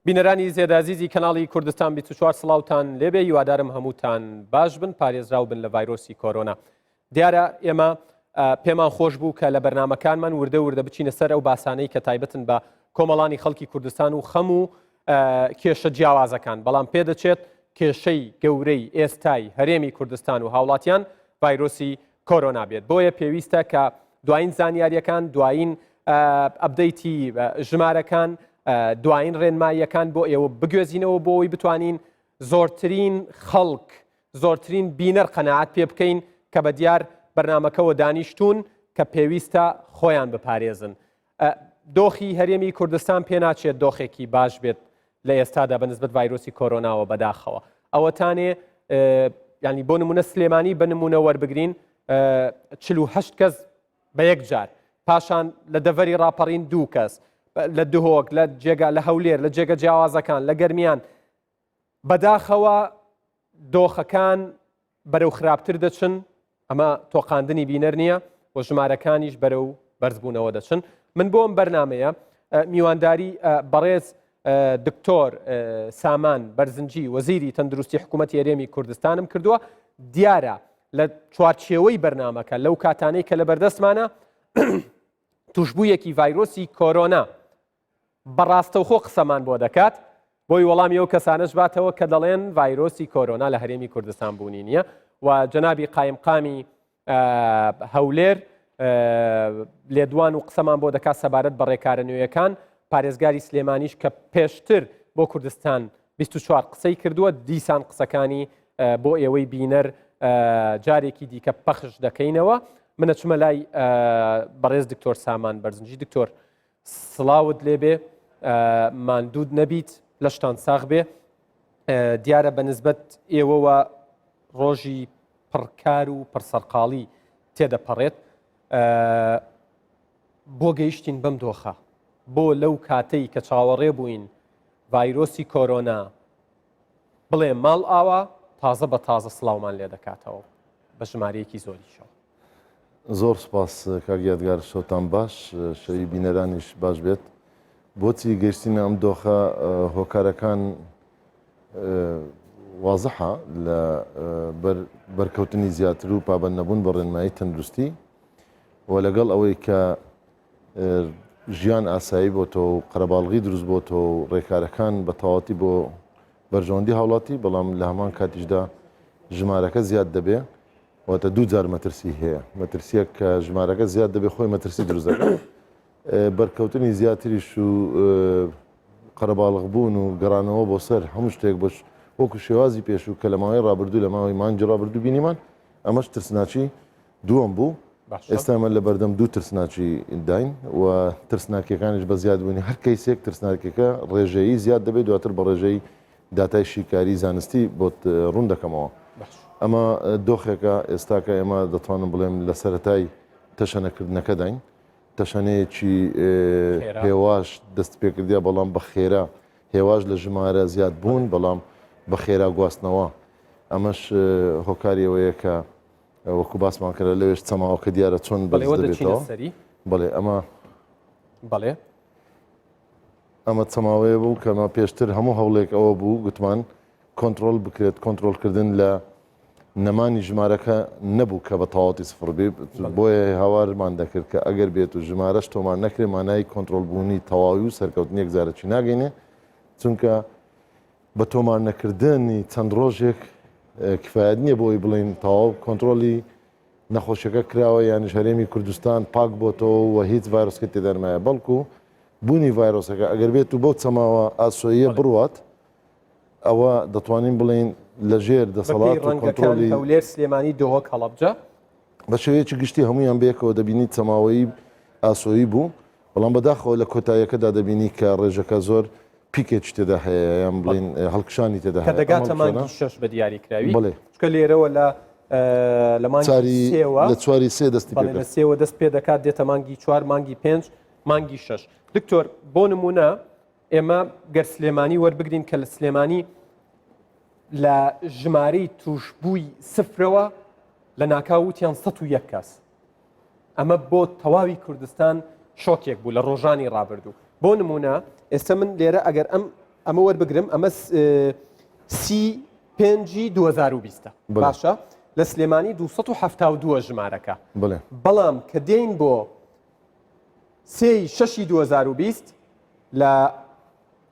بینەرانی زێدازیزی کەناڵی کوردستان 24 سڵاوتان لێبێ هیوادارم هەمووتان باش بن پارێزراو بن لە ڤایرۆسی کۆرۆنا. دیارە ئێمە پێمان خۆش بوو کە لە بەرنامەکانمان وردە وردە بچینە سەر ئەو باسانەی کە تایبەتن بە کۆمەڵانی خەڵکی کوردستان و خەم و کێشە جیاوازەکان، بەڵام پێدەچێت کێشەی گەورەی ئێستای هەرێمی کوردستان و هاوڵاتیان ڤایرۆسی کۆرۆنا بێت. بۆیە پێویستە کە دوایین زانیاریەکان، دوایین ئەپدەیتی ژمارەکان، دوایین ڕێنماییەکان بۆ ئێوە بگوێزینەوە بۆ ئەوی بتوانین زۆرترین خەڵک، زۆرترین بینەر قەناعەت پێ بکەین کە بە دیار بەرنامەکەەوە دانیشتون کە پێویستە خۆیان بپارێزن. دۆخی هەرێمی کوردستان پێ ناچێت دۆخێکی باش بێت لە ئێستادا بەنسبەت ڤایرۆسی کۆرۆناوە بەداخەوە. ئەوەتانێ ینی بۆ نمونە سلێمانی بە نمونە وەربگرین 48 کەس بە یەک جار، پاشان لە دەڤەری ڕاپەڕین 2 کەس، لە دهۆک، لە جێگا لە هەولێر، لە جێگە جیاوازەکان، لە گەرمیان. بەداخەوە دۆخەکان بەرەو خراپتر دەچن، ئەمە تۆقاندنی بینەر نییە و ژمارەکانیش بەرەو بەرزبوونەوە دەچن. من بۆ ئەم بەرنامەیە میوانداری بەڕێز دکتۆر سامان بەرزنجی وەزیری تەندروستی حکوومەتی هەرێمی کوردستانم کردووە. دیارە لە چوارچێوەی بەرنامەکە لەو کاتانەی کە لە بەردەستمانە توشببوویەکی ڤایرۆسی کۆرۆنا بەڕاستەوخۆ قسەمان بۆ دەکات، بۆی وەڵامی ئەو کەسانش باتەوە کە دەڵێن ڤایرۆسی کۆرۆنا لە هەرێمی کوردستان بوونی نییە. و جەنابی قایمقامی هەولێر لێدوان و قسەمان بۆ دەکات سەبارەت بە ڕێکارە نوێیەکان. پارێزگاری سلێمانیش کە پێشتر بۆ کوردستان 24 قسەی کردووە، دیسان قسەکانی بۆ ئێوەی بینەر جارێکی دیکە پەخش دەکەینەوە. منە چمە لای بەڕێز دکتۆر سامان بەرزنجی. دکتۆر سڵاوت لێبێ، ماندوود نەبیت، لەشتان ساغ بێ. دیارە بەنسبەت ئێوەوە ڕۆژی پڕکار و پڕسەرقاڵی تێدەپەڕێت. بۆ گەیشتین بەم دۆخە، بۆ لەو کاتەی کە چاوەڕێ بووین ڤایرۆسی کۆرۆنا بڵێ ماڵ ئاوا تازە بە تازە سڵاومان لێ دەکاتەوە بە ژمارەیەکی زۆریشەوە. زۆر سپاس کاگیادگار، شەوتان باش، شەوی بینەرانیش باش بێت. بۆچی گەشتینە ئەم دۆخە هۆکارەکان وازەحە لە بەرکەوتنی زیاتر و پابەند نەبوون بە ڕێنمایی تەندروستی و لەگەڵ ئەوەی کە ژیان ئاسایی بۆتەوە و قەرەباڵغی دروست بۆتەوە و ڕێکارەکان بە تەواوەتی بۆ بەرژەوەندی هاوڵاتی، بەڵام لە هەمان کاتیشدا ژمارەکە زیاد دەبێ، واتە 2 جار مەترسی هەیە. مەترسیەک کە ژمارەکە زیاد دەبێ خۆی مەترسی دروست دەکات. بەرکەوتنی زیاتریش و قەرەباڵغبوون و گەڕانەوە بۆ سەر هەموو شتێک بەش وەکو شێوازی پێشوو کە لە ماوەی ڕابردوو لە ماوەی مانگی ڕابردوو بینیمان، ئەمەش ترسناچی دووەم بوو. ئێستا ئەمە لە بەردەم 2 ترسناچی داین و ترسناکیەکانیش بە زیاد بوونی هەر کەیسێک ترسناکیەکە ڕێژەیی زیاد دەبێت، دواتر بە ڕێژەی داتای شیکاری زانستی بۆت ڕوون دەکەمەوە. ئەمە دۆخێکە ئێستاکە ئێمە دەتوانم بڵێم لە سەرەتای تەشەنەکردنەکە داین، تەشەنەیەکی هێواش دەست پێکردیا، بەڵام بە خێرا هێواش لە ژمارە زیاد بوون، بەڵام بە خێرا گواستنەوە. ئەمەش هۆکاریەوەیە کە وەکو باسمان کردە لەوێش چەماوەکە دیارە چۆن بەڵێ دەبێتەوە. بڵێ ئەمە چەماوەیە بوو کەمە پێشتر هەموو هەوڵێک ئەوە بوو گوتمان کۆنتترۆل بکرێت، کۆنتترۆلکردن لە نەمانی ژمارەکە نەبوو کە بە تەواوەتی سفر بێ. بۆیە هاوارمان دەکرد کە ئەگەر بێت و ژمارەش تۆمان نەکرێ مانای کۆنتترۆلبوونی تەواوی و سەرکەوتنی یەکجارەکی ناگەینێ، چونکە بە تۆمان نەکردنی چەند ڕۆژێک کفایەت نییە بۆی بڵین تەواو کۆنتترۆلی نەخۆشیەکە کراوە، یانی هەرێمی کوردستان پاک بۆتەوە و هیچ ڤایرۆسکە تێدەرمایە، بەڵکو بوونی ڤایرۆسەکە ئەگەر بێت و بەو چەماوە ئاسۆییە بڕوات، ئەوە دەتوانین بڵین لەژێر دەسەڵات و کۆنتترۆلی هەولێر، سلێمانی، دهۆک، هەڵەبجە بە شێوەیەکی گشتی هەمویان بەیەکەوە دەبینی چەماوەیی ئاسۆیی بوو، بەڵام بەداخەوە لە کۆتاییەکەدا دەبینی کە ڕێژەکە زۆر پیکێکی تێدا هەیە، یان بڵین هەڵکشانی تێدا هەیە. کە دەگاتە مانگی 6 بە دیاریکراوی. چکە لێرەوە لە مانگی لە 4 دەستی پێ لە 3 دەست پێ دەکات، دێتە مانگی 4، مانگی 5، مانگی 6. دکتۆر بۆ نمونە ئێمە گەر سلێمانی وەربگرین کە لە سلێمانی لە ژمارەی توشببووی سفرەوە لە ناکاوتیان 101 کەس. ئەمە بۆ تەواوی کوردستان شۆکێک بوو لە ڕۆژانی ڕابردوو. بۆ نمونە ئێستا من لێرە ئەگەر ئەم ئەمە وەربگرم ئەمە 35 2020 باشە لە سلێمانی 272 ژمارەکە بەڵام کە دێین بۆ 6 2020 لە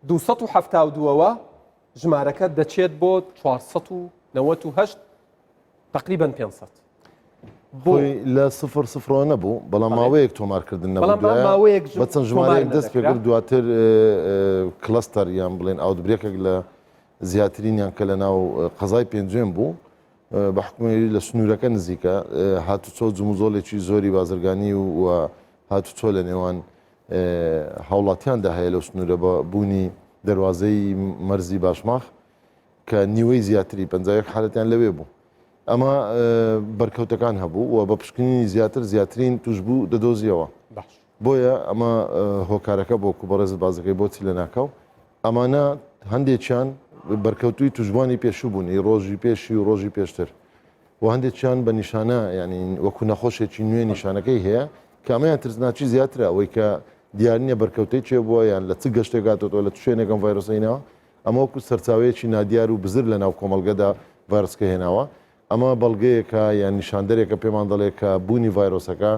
272ەوە ژمارەکە دەچێت بۆ 498 تقریبا 500 بۆی لە 00 نەبوو بەڵام ماوەیەک تۆمارکردن نەبوو بە چەند ژمارەیەک دەست پێکرد دواتر کلەستەر یان بڵێن ئاوتبرێکێک لە زیاترینیان کە لە ناو قەزای پێنجێم بوو بە حکومەتی لە سنوورەکە نزیکە هاتوچۆ جموزۆڵێکی زۆری بازرگانی و هاتوچۆ لە نێوان هاوڵاتیاندا هەیە لەو سنوورە بە بوونی دەواازەی مەرزی باشماخ کە نیوەی زیاتری 50 حالەتیان لەوێ بوو ئەمە بەرکەوتەکان هەبوو و بە پشکنینی زیاترین توش بوو دەدۆزیەوە بۆیە ئەمە هۆکارەکە بۆ کوبەڕێزت بازەکەی بۆچی لە ناکەو ئەمانە هەندێکیان بەرکەوتوی توشبوانی پێشوو بوونی ڕۆژی پێشی و ڕۆژی پێشتر و هەندێکیان بە نیشانە ینی وەکو نەخۆشێکی نوێ نیشانەکەی هەیە کامیان ترسناچی زیاترە ئەوەی کە دیارنیە بەرکەوتەی چێ بووە یان لە چ گەشتێکاتەوە لە شوێنێکم ڤایرۆسینەوە ئەمە وەکو سەرچاوەیەکی نادیار و بزر لە ناو کۆمەلگەدا ڤایرۆسکە هێناوە ئەمە بەڵگەیەکە یان نیشاندەرێکە پێمان دەڵێت کە بوونی ڤایرۆسەکە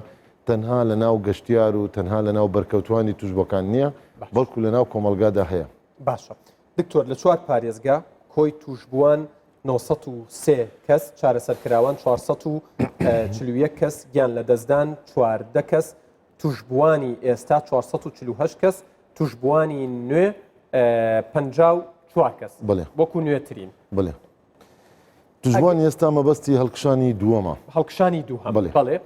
تەنها لە ناو گەشتیار و تەنها لە ناو بەرکەوتوانی توشبەکان نییە بەڵکو لە ناو کۆمەلگادا هەیە باشە دکتۆر لە 4 پارێزگا کۆی توشبووان 903 کەس چارەسەرکراوان 441 کەس گیان لە دەستدان 14 کەس توشبوانی ئێستا 448 کەس توشبوانی نوێ 54 کەس وەکو نوێترین بڵێ توشبوانی ئێستا مەبەستی هەڵکشانی دووەمە هەڵکشانی دووهەم بڵێ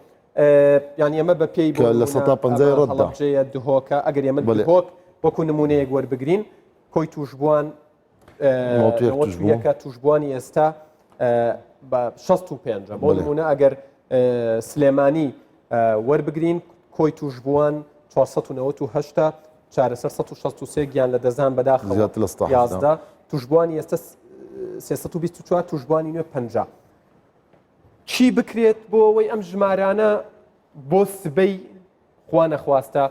یانی ئەمە بە پێی لە 150 ڕەتجەیە دهۆکە ئەگەر ئێمە دهۆک وەکو نمونەیەک وەربگرین کۆی توشبوان یەکە توشبوانی ئێستا بە 65 بۆ نمونە ئەگەر سلێمانی وەربگرین کۆی توشبوان 498 چارەسەر 163 گیان لە دەزان بەداخەوە 11 توشبوانی ئێستا 324 توشبوانی نوێ 50 چی بکرێت بۆ ئەوەی ئەم ژمارانە بۆ سبەی خوا نەخواستە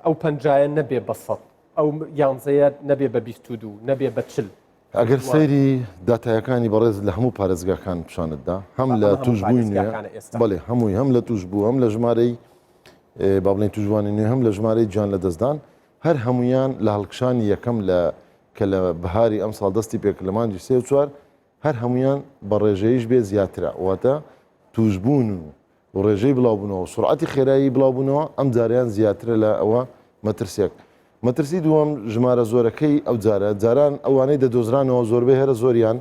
ئەو 50 نەبێ بە 100 ئەو یانزەیە نەبێ بە 22 نەبێ بە 40 ئەگەر سەیری داتایەکانی بەڕێز لە هەموو پارێزگاکان پیشانتدا هەم لە توشبووی نوێ بەڵێ هەمووی هەم لە توشبوو هەم لە ژمارەی با بڵێن توشبوانی نوێ هەم لە ژمارەی گیان لە دەستدان هەر هەمویان لە هەڵکشانی یەکەم کە لە بەهاری ئەم ساڵ دەستی پێکرد لە مانجی 3 و 4 هەر هەمویان بە ڕێژەیەش بێ زیاترە واتە توشبوون و ڕێژەی بڵاوبوونەوە سرعەتی خێرایی بڵاوبوونەوە ئەم جاریان زیاترە لە ئەوە مەترسێک مەترسی دووەم ژمارە زۆرەکەی ئەو جاران ئەوانەی دەدۆزرانەوە زۆربەی هەرە زۆریان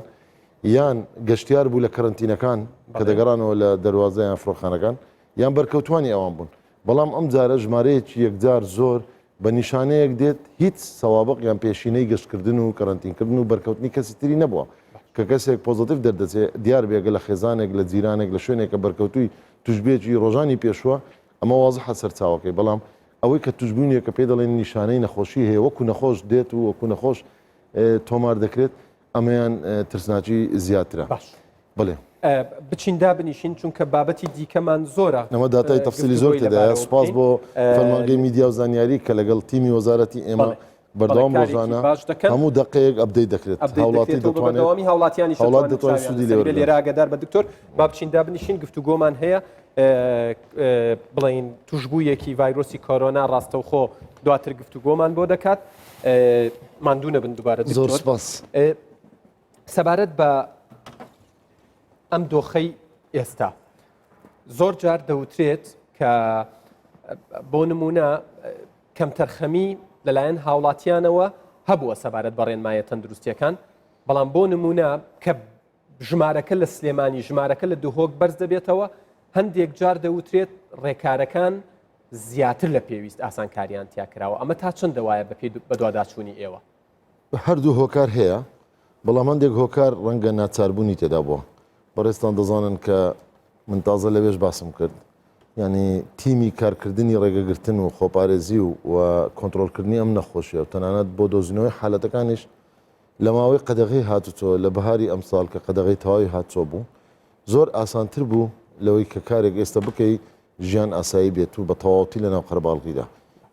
یان گەشتیار بوو لە کەرنتینەکان کە دەگەڕانەوە لە دەواازەیان فڕۆخانەکان یان بەرکەوتوانی ئەوان بوون بەڵام ئەم جارە ژمارەیەکی یەکجار زۆر بە نیشانەیەک دێت هیچ سەوابق یان پێشینەی گەشتکردن و کەرنتینکردن و بەرکەوتنی کەسی تری نەبووە کە کەسێک پۆزتیف دەردەچێت دیار بێگە لە خێزانێک لە جیرانێک لە شوێنێکە بەرکەوتوی توشبێکی ڕۆژانی پێشووە ئەمە وازحە سەرچاوەکەی بەڵام ئەوەی کە توشببوونیە کە پێ دەڵێن نیشانەی نەخۆشی هەیە وەکو نەخۆش دێت و وەکو نەخۆش تۆمار دەکرێت ئەمەیان ترسناچی زیاترە بڵێ بچیندا بنیشین چونکە بابەتی دیکەمان زۆرە ئەمە داتای تەفسیلی زۆر تێدایە سوپاس بۆ فەرمانگەی میدیا و زانیاری کە لەگەڵ تیمی وەزارەتی ئێمە بەردەوام ڕۆژانە هەموو دقەیەک ئەبدەیت دەکرێت هاوڵاتی دەتوانێت هاوڵاتیانی هاوڵات دەتوانێت سودی لێراگەدار بە دکتۆر با بچیندا بنیشین گفتوگۆمان هەیە بڵین توشببوویەکی ڤایرۆسی کۆرۆنا ڕاستەوخۆ دواتر گفتوگۆمان بۆ دەکات ماندوو نەبن دووبارە زۆر سپاس سەبارەت بە ئەم دۆخەی ئێستا زۆر جار دەوترێت کە بۆ نمونە کەمتەرخەمی لەلایەن هاوڵاتیانەوە هەبووە سەبارەت بە ڕێنمایە تەندروستیەکان بەڵام بۆ نمونە کە ژمارەکە لە سلێمانی ژمارەکە لە دوهۆک بەرز دەبێتەوە هەندێک جار دەوترێت ڕێکارەکان زیاتر لە پێویست ئاسانکاریان تیا کراوە ئەمە تا چەندە وایە بە دوواداچوونی ئێوە هەردوو هۆکار هەیە بەڵام هەندێک هۆکار ڕەنگە ناچاربوونی تێدا بووە بەڕێستان دەزانن کە من تازە لەوێش باسم کرد ینی تیمی کارکردنی ڕێگەگرتن و خۆپارێزی و کۆنتترۆلکردنی ئەم نەخۆشیە و تەنانەت بۆ دۆزینەوەی حالەتەکانیش لە ماوەی قەدەغی هاتوچۆ لە بەهاری ئەمساڵ کە قەدەغی تەواوی هاتچۆ بوو زۆر ئاسانتر بوو لەوەی کە کارێک ئێستا بکەی ژیان ئاسایی بێت و بە تەواوەتی لە ناو قەرباڵغیدا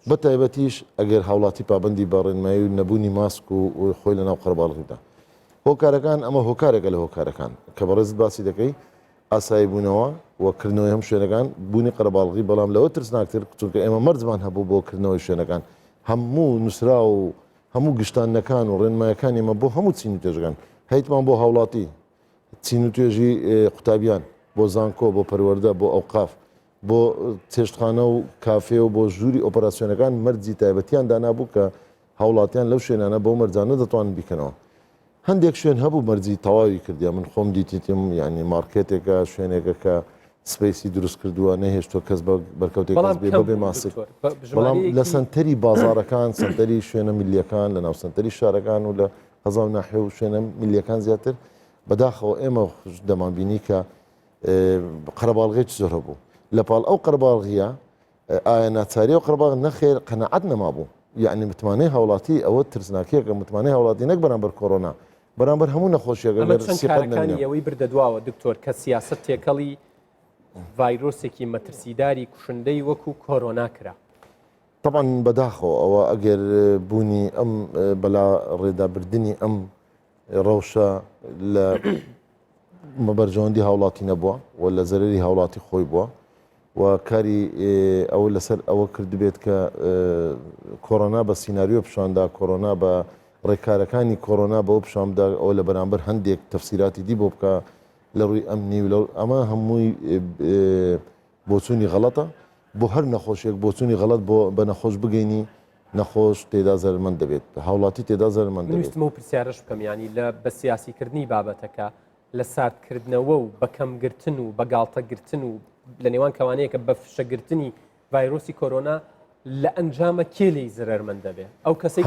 بە تایبەتیش ئەگەر هاوڵاتی پابندی بە ڕێنمایی و نەبوونی ماسک و خۆی لە ناو قەرەباڵغیدا هۆکارەکان ئەمە هۆکارێکە لە هۆکارەکان کە بەڕێزت باسی دەکەی ئاسایی بوونەوە وەکردنەوەی هەم شوێنەکان بوونی قەرەباڵغی بەڵام لەوە ترسناکتر چونکە ئێمە مەرجمان هەبوو بۆ کردنەوەی شوێنەکان هەموو نووسرا و هەموو گشتانەکان و ڕێنمایەکان ئێمە بۆ هەموو چین و توێژەکان هەیتمان بۆ هاوڵاتی چین و توێژی قوتابیان بۆ زانکۆ بۆ پەروەردە بۆ ئەوقاف بۆ چێشتخانە و کافێ و بۆ ژووری ئۆپەراسیۆنەکان مەرجی تایبەتیان دانابوو کە هاوڵاتیان لەو شوێنانە بۆ مەرجانە دەتوانن بیکەنەوە هەندێک شوێن هەبوو مەرجی تەواوی کردیا من خۆم دیتیم ینی مارکێتێکە شوێنێکە کە سپیسی دروست کردووە نەهێشتۆ کەس بەرکەوتێک بێ ماسک بەڵام لە سنتەری بازارەکان سنتەری شوێنە میلیەکان لە ناو سنتەری شارەکان و لە هەزاو ناحێ و شوێنە میلیەکان زیاتر بەداخەوە ئێمە دەمانبینی کە قەرەباڵغێک زۆر هەبوو لە پاڵ ئەو قەرەباڵغیە ئایا ناچاری و قەرەباڵغ نەخێر قەنەعەت نەمابوو یعنی متمانەی هاوڵاتی ئەوە ترسناکیەکە متمانەی هاوڵاتی نەک بەرامبەر کۆڕۆنا بەرامبەر هەموو نەخۆشیەکە کارەکانی ئەوەی بردەدواوە دکتۆر کە سیاست تێکەڵی ڤایرۆسێکی مەترسیداری کوشندەی وەکو کۆرۆنا کرا طبعا بەداخەوە ئەوە ئەگەر بوونی ئەم بەلا ڕێدابردننی ئەم ڕەوشە لە مەبەرژەوەندی هاوڵاتی نەبووە و لە زەرری هاوڵاتی خۆی بووە و کاری ئەوە لەسەر ئەوە کردبێت کە کۆرۆنا بە سینناریۆ پیشاندا کۆرۆنا بە ڕێکارەکانی کۆرۆنا بەەوە پیشامدا ئەوە لە بەرامبەر هەندێک تەفسیراتی دی بۆ بکە لە ڕووی ئەمنی و ئەمە هەمووی بۆچوونی غەڵەتە بۆ هەر نەخۆشیێک بۆچوونی غەڵەت بۆ بە نەخۆش بگەینی نەخۆش تێدا زەرمەند دەبێت هاوڵاتی تێدا زەرمەند دەبێت ویستمە و پرسیارش بکەم ینی لە بە سیاسیکردنی بابەتەکە لە ساردکردنەوە و بەکەمگرتن و بەگاڵتەگرتن و لە نێوان کەوانەیەکە بە فشەگرتنی ڤایرۆسی کۆرۆنا لە ئەنجامە کێ لی زەرمەند دەبێت ئەو کەسێک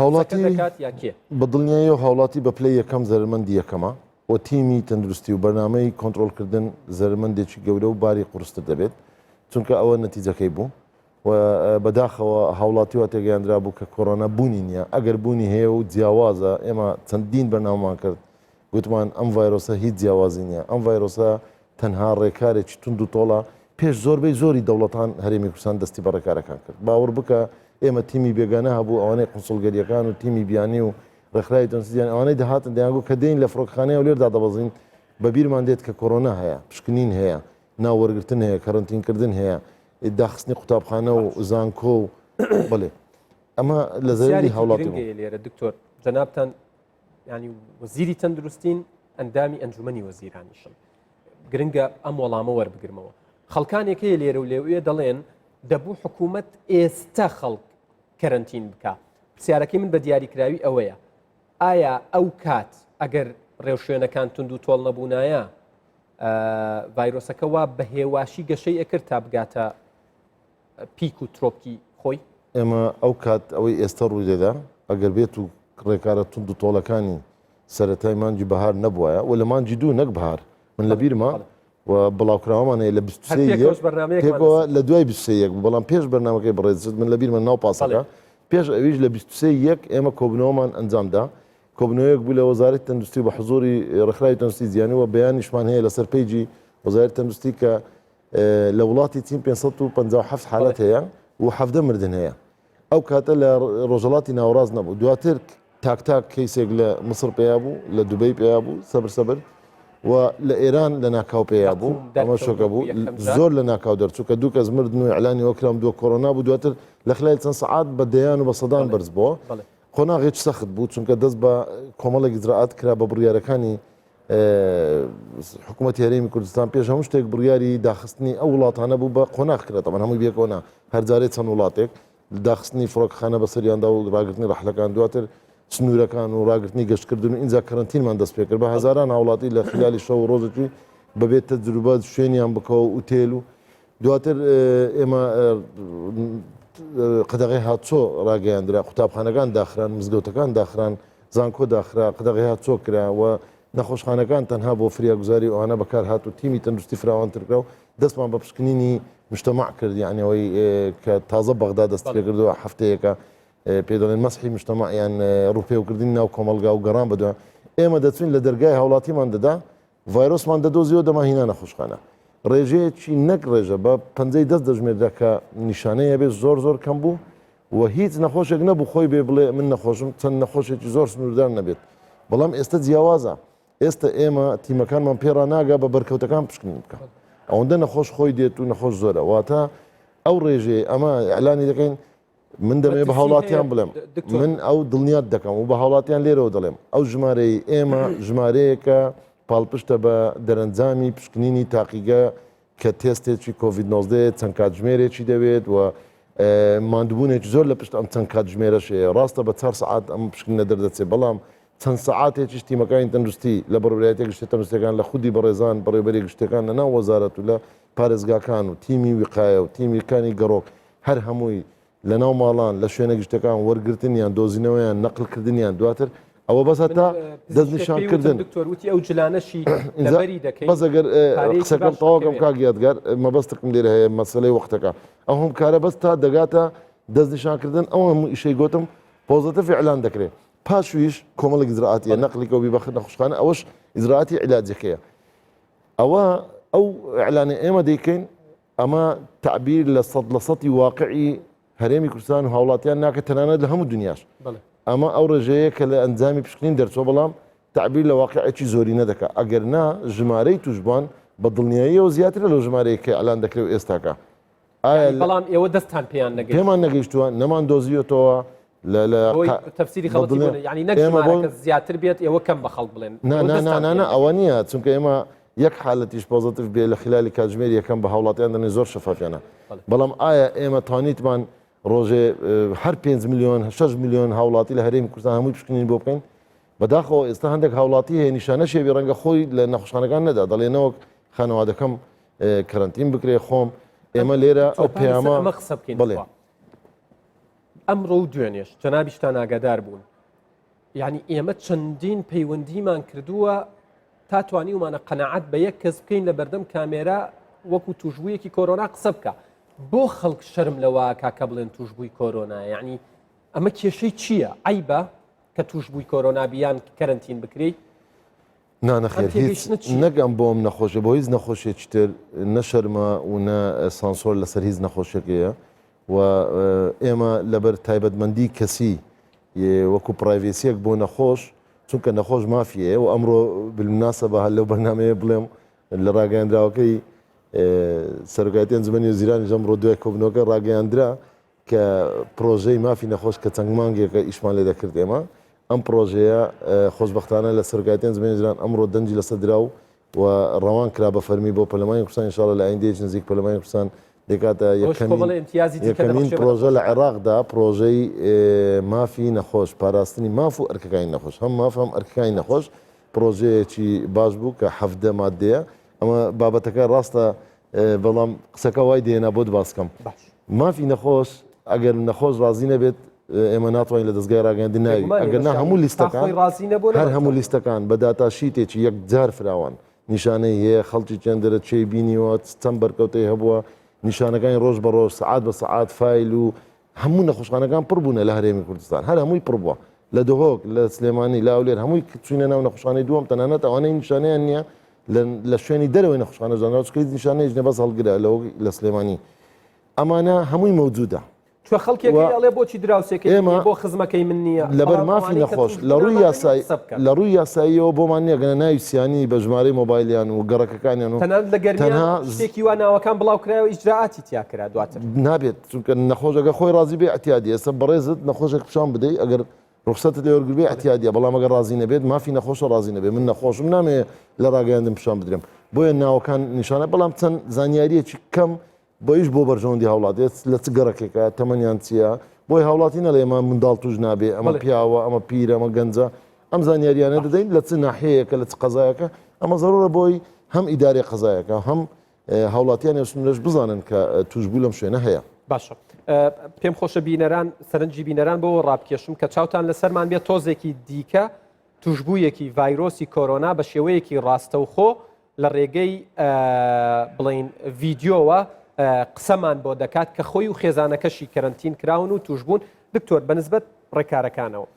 دەکات یا کێ بە دڵنیایی و هاوڵاتی بە پلەی یەکەم زەرمەندی یەکەمە و تیمی تەندروستی و بەرنامەی کۆنتترۆلکردن زەرمەندێکی گەورە و باری قورستر دەبێت چونکە ئەوە نەتیجەکەی بوو و بەداخەوە هاوڵاتی وا تێگەیاندرا بوو کە کۆرۆنا بوونی نییە ئەگەر بوونی هەیە و جیاوازە ئێمە چەندین بەرنامەمان کرد گوتمان ئەم ڤایرۆسە هیچ جیاوازی نییە ئەم ڤایرۆسە تەنها ڕێکارێکی تونند و تۆڵە پێش زۆربەی زۆری دەوڵەتان هەرێمی کوردستان دەستی بە ڕێکارەکان کرد باوەڕ بکە ئێمە تیمی بێگانە هەبوو ئەوانەی قونسڵگەریەکان و تیمی بیانی و ڕێکخراوی تەنسیزیان ئەوانەی دەهاتن دەیانگو کە دێین لە فڕۆکخانەیە و لێردا دەبەزین بەبیرمان دێت کە کۆرۆنا هەیە پشکنین هەیە ناوەرگرتن هەیە کەرنتینکردن هەیە داخستنی قوتابخانە و زانکۆ و بڵێ ئەمە لە زەری هاوڵاتی لێرە دکتۆر جەنابتان ینی وەزیری تەندروستین ئەندامی ئەنجومەنی وەزیرانیشن گرنگە ئەم وەڵامە وەربگرمەوە خەڵکانێکەیە لێرە و لێوێ دەڵێن دەبوو حکوومەت ئێستا خەڵک کەرنتین بکە پرسیارەکەی من بە دیاریکراوی ئەوەیە ئایا ئەو کات ئەگەر ڕێوشوێنەکان تونند و تۆڵ نەبوونایە ڤایرۆسەکە وا بە هێواشی گەشەی ئەکرد تا بگاتە پیک و ترۆپکی خۆی ئێمە ئەو کات ئەوەی ئێستا ڕووی دەدا ئەگەر بێت و ڕێکارە تونند و تۆڵەکانی سەرەتای مانجی بەهار نەبووایە و لە مانجی دوو نەک بەهار من لە بیرمە و بڵاوکراوەمانەیە لە 23 لە دوای 21 بەڵام پێش بەرنامەکەی بڕێز من لە بیرمە ناو پاسەکە پێش ئەویش لە 23 ئێمە کۆبنەوەمان ئەنجامدا کۆبنەوەیەک بوو لە وەزارەتی تەندروستی بە حزوری ڕێکخراوی تەندروستی جیهانی و بەیانیشمان هەیە لەسەر پەیجی وەزارەتی تەندروستی کە لە وڵاتی چین 557 حالەت هەیە و 17 مردن هەیە ئەو کاتە لە ڕۆژەڵاتی ناوەڕاست نەبوو دواتر تاک کەیسێک لە مصر پێیا بوو لە دوبەی پێیا بوو سەبر و لە ئێران لە ناکاو پێیا بوو ئەمە شۆکە بوو زۆر لە ناکاو دەرچوو کە دوو کەس مردن و ئەعلانی وەکرام دووە کۆرۆنا بوو دواتر لە خلال چەند سەعات بە دەیان و بە سەدان بەرز بووە قۆناغێک سەخت بوو چونکە دەست بە کۆمەڵێک ئیجراعات کرا بە بڕیارەکانی حکوومەتی هەرێمی کوردستان پێش هەموو شتێک بڕیاری داخستنی ئەو وڵاتانە بوو بە قۆناغ کرێتەوە هەمووی بێکۆنا هەرجارێت چەند وڵاتێک داخستنی فڕۆکخانە بەسەریاندا و ڕاگررتنی ڕەحلەکان دواتر سنوورەکان و ڕاگررتنی گەشتکردن و ئینجا کەرنتینمان دەست پێ کرد بە هەزاران هاوڵاتی لە خلالی شەو و ڕۆژێکی بەبێت تەجروبە شوێنیان بکەوە ئوتێل و دواتر ئێمە قەدەغی هاتچۆ ڕاگەیاندرا قوتابخانەکان داخران مزگەوتەکان داخران زانکۆ داخرا قەدەغی هاتچۆ کرا و نەخۆشخانەکان تەنها بۆ فریاگوزاری ئەوانە بەکار هات و تیمی تەندروستی فراوانتر کرا و دەستمان بە پشکنینی مجتمع کرد یعنیەوەی کە تازە بەغدا دەست پێ کردووە هەفتەیەکە پێ دەڵێن مەسحی مجتمع یان ڕوپێوکردنی ناو کۆمەلگا و گەڕان بدوە ئێمە دەچین لە دەرگای هاوڵاتیمان دەدا ڤایرۆسمان دەدۆزیەوە دەماهینا نەخۆشخانە ڕێژەیەکی نەک ڕێژە بە پەنجەی دەست دەژمێردا کە نیشانەیە بێت زۆر کەم بوو و هیچ نەخۆشێک نەبوو خۆی بێ بڵێ من نەخۆشم چەند نەخۆشێکی زۆر سنووردار نەبێت بەڵام ئێستا جیاوازە ئێستا ئێمە تیمەکانمان پێڕ ناگا بە بەرکەوتەکان پشکنین بکە ئەوەندە نەخۆش خۆی دێت و نەخۆش زۆرە واتە ئەو ڕێژێ ئەمە ئەعلانی دەکەین من دەمێ بە هاوڵاتیان بڵێم من ئەو دڵنیات دەکەم و بە هاوڵاتیان لێرەوە دەڵێم ئەو ژمارەی ئێمە ژمارەیەکە پاڵپشتە بە دەرەنجامی پشکنینی تاقیگە کە تێستێکی کۆڤید-19 چەند کاتژمێرێکی دەوێت و ماندبوونێکی زۆر لە پشت ئەم چەند کاتژمێرەشێ ڕاستە بە 4 سعات ئەم پشکنە دەردەچێت بەڵام چەند سعاتێکی تیمەکانی تەندروستی لە بەڕێوەبەرایەتی گشتی تەندروستیەکان لە خودی بەڕێزان بەڕێوەبەری گشتەکان لە ناو وەزارەت و لە پارێزگاکان و تیمی وقایە و تیمیەکانی گەڕۆک هەر هەمووی لە ناو ماڵان لە شوێنە گشتەکان وەرگرتنیان دۆزینەوەیان نەقلکردنیان دواتر ئەوە بەس هەتا دەستنیشانکردن وتی ئەو جلانەشی لەبەری دەکەین بەس ئەگەر قسەکەم تەواوکەم کاگیادگار مەبەستکم لێرە هەیە مەسەلەی وەختەکە ئەو هەم کارە بەس تا دەگاتە دەستنیشانکردن ئەو هەموو ئیشەی گوتم پۆزتیڤ ئیعلان دەکرێت پاشویش کۆمەڵێک ئیجراعاتیە نەقلیکە و بیبەخت نەخۆشخانە ئەوەش ئیجراعاتی عیلاجەکەیە ئەوە ئەو ئیعلانی ئێمە دەیکەین ئەمە تعبیر لە سەتی واقعی هەرێمی کوردستان و هاوڵاتیان ناکە تەنانەت لە هەموو دنیاش ئەمە ئەو ڕێژەیە کە لە ئەنجامی پشکنین دەرچۆ بەڵام تعبیر لە واقعەکی زۆری نەدەکات ئەگەر نا ژمارەی توشبان بە دڵنیاییەوە زیاترە لەو ژمارەیە کە ئەلان دەکرێت ئێستاکە بەڵام ئێوە دەستان پێمان نەگەیشتووە نەمان دۆزیەوە تەفسیری خەڵکی ینی نەکە زیاتر بێت ئێوە کەم بە خەڵک بڵێن نانە ئەوە نییە چونکە ئێمە یەک حالەتیش پۆزتیڤ بێ لە خلالی کاتژمێر یەکەم بە هاوڵاتیان دەنێ زۆر شەفافیانە بەڵام ئایا ئێمە توانیتمان ڕۆژێ هەر 5 میلیۆن 6 میلیۆن هاوڵاتی لە هەرێمی کوردستان هەمووی پشکنین بۆ بکەین بەداخەوە ئێستا هەندێک هاوڵاتی هەیە نیشانە شێوی ڕەنگە خۆی لە نەخۆشخانەکان نەدا دەڵێنەوە خانەوادەکەم کەرەنتین بکرێ خۆم ئێمە لێرە ئەو پەیامە قسە بکەین بڵێ ئەمڕۆ و دوێنێش جەنابیشتان ئاگادار بوون یعنی ئێمە چەندین پەیوەندیمان کردووە تا توانیومانە قەنەعەت بە یەک کەس بکەین لە بەردەم کامێرا وەکو توشبوویەکی کۆرۆنا قسە بکە بۆ خەڵک شەرم لەوە کاکە بڵێن توشبووی کۆرۆنا یعنی ئەمە کێشەی چییە عیبە کە توشبووی کۆرۆنا بیان کەرەنتین بکرێ نانەخێر هیچ نەگەم بۆم نەخۆشە بۆ هیچ نەخۆشێکی تر نەشەرمە و نە سانسۆر لەسەر هیچ نەخۆشێکەیە و ئێمە لەبەر تایبەتمەندی کەسی وەکو پرایڤێسیەک بۆ نەخۆش چونکە نەخۆش مافیەیە و ئەمڕۆ بالمناسبە هەر لەو بەرنامەیە بڵێم لە ڕاگەیاندراوەکەی سەرۆکایەتی ئەنجومەنی وەزیرانی ئەمڕۆ دوای کۆبنەوەکە ڕاگەیاندرا کە پرۆژەی مافی نەخۆش کە چەند مانگێکە ئیشمان لێ دەکرد ئێمە ئەم پرۆژەیە خۆشبەختانە لە سەرۆکایەتی ئەنجومەنی وەزیران ئەمڕۆ دەنجی لەسەر درا و ڕەوان کرا بە فەرمی بۆ پەرلەمانی کوردستان ئینشاڵڵا لە ئایندەیەکی نزیک پەرلەمانی کوردستان دەکاتە یەکەمین پرۆژە لە عێراقدا پرۆژەی مافی نەخۆش پاراستنی ماف و ئەرکەکانی نەخۆش هەم ماف هەم ئەرکەکانی نەخۆش پرۆژەیەکی باش بوو کە 7 مادەیە ئەمە بابەتەکە ڕاستە بەڵام قسەکە وای دێنا بۆ باسکەم مافی نەخۆش ئەگەر نەخۆش ڕازی نەبێت ئێمە ناتوانین لە دەستگای ڕاگەاندن ناوی ئەگەر نا هەموو لیستەکان هەر هەموو لیستەکان بە داتا شیتێکی یەک جار فراوان نیشانەی هەیە خەڵکی چێندرە چێ بینیوە چەند بەرکەوتەی هەبووە نیشانەکانی ڕۆژ بە ڕۆژ سعات بە سعات فایل و هەموو نەخۆشخانەکان پڕبوونە لە هەرێمی کوردستان هەر هەمووی پڕبووە لە دهۆک لە سلێمانی لاولێر هەمووی چوینە ناو نەخۆشخانەی دووەم تەنانەت ئەوانەی نیشانەیان نییە لە شوێنی دەرەوەی نەخۆشخانە زانراوچکەی نیشانەیەش نەبەس هەڵگرە لە سلێمانی ئەمانە هەمووی مەوجودە چۆ خەڵکێکی ئەڵێ بۆچی دراوسێکی بۆ خزمەکەی من نییە لەبەر مافی نەخۆش لە ڕووی یاساییەوە بۆمان نییە گەنە ناوی سیانی بە ژمارەی مۆبایلیان و گەڕەکەکانیان و لە گەرمیان شتێکی وا ناوەکان بڵاو کرایەوە ئیجراعاتی تیا کرا دواتر نابێت چونکە نەخۆشەکە خۆی ڕازی بێ ئەتیادی ئێستا بەڕێزت نەخۆشێک پیشان بدەیت ئەگەر ڕخسەت لێ وەرگربێ ئەتیادیە بەڵام ئەگەر ڕازی نەبێت مافی نەخۆشە ڕازی نەبێت من نەخۆشم نامێ لە ڕاگەیاندن پیشان بدرێم بۆیە ناوەکان نیشانە بەڵام چەند زانیاریەکی کەم بۆیش بۆ بەرژەوەندی هاوڵاتێت لە چ گەڕەکێکە تەمەنیان چییە بۆی هاوڵاتی نەڵێ ئێمە منداڵ توش نابێ ئەمە پیاوە ئەمە پیرە ئەمە گەنجە ئەم زانیاریانە دەدەین لە چ ناحەیەکە لە چ قەزایەکە ئەمە زەرورە بۆی هەم ئیدارەی قەزایەکە هەم هاوڵاتیان ێسمرش بزانن کە توشبوو لەم شوێنە هەیە باشە پێم خۆشە بینەران سەرنجی بینەران بۆ ڕابکێشم کە چاوتان لەسەرمان بێت تۆزێکی دیکە توشبوویەکی ڤایرۆسی کۆرۆنا بە شێوەیەکی ڕاستەوخۆ لە ڕێگەی بڵین ڤیدیۆوە قسەمان بۆ دەکات کە خۆی و خێزانەکەشی کەرەنتین کراون و توشبوون دکتۆر بەنسبەت ڕێکارەکانەوە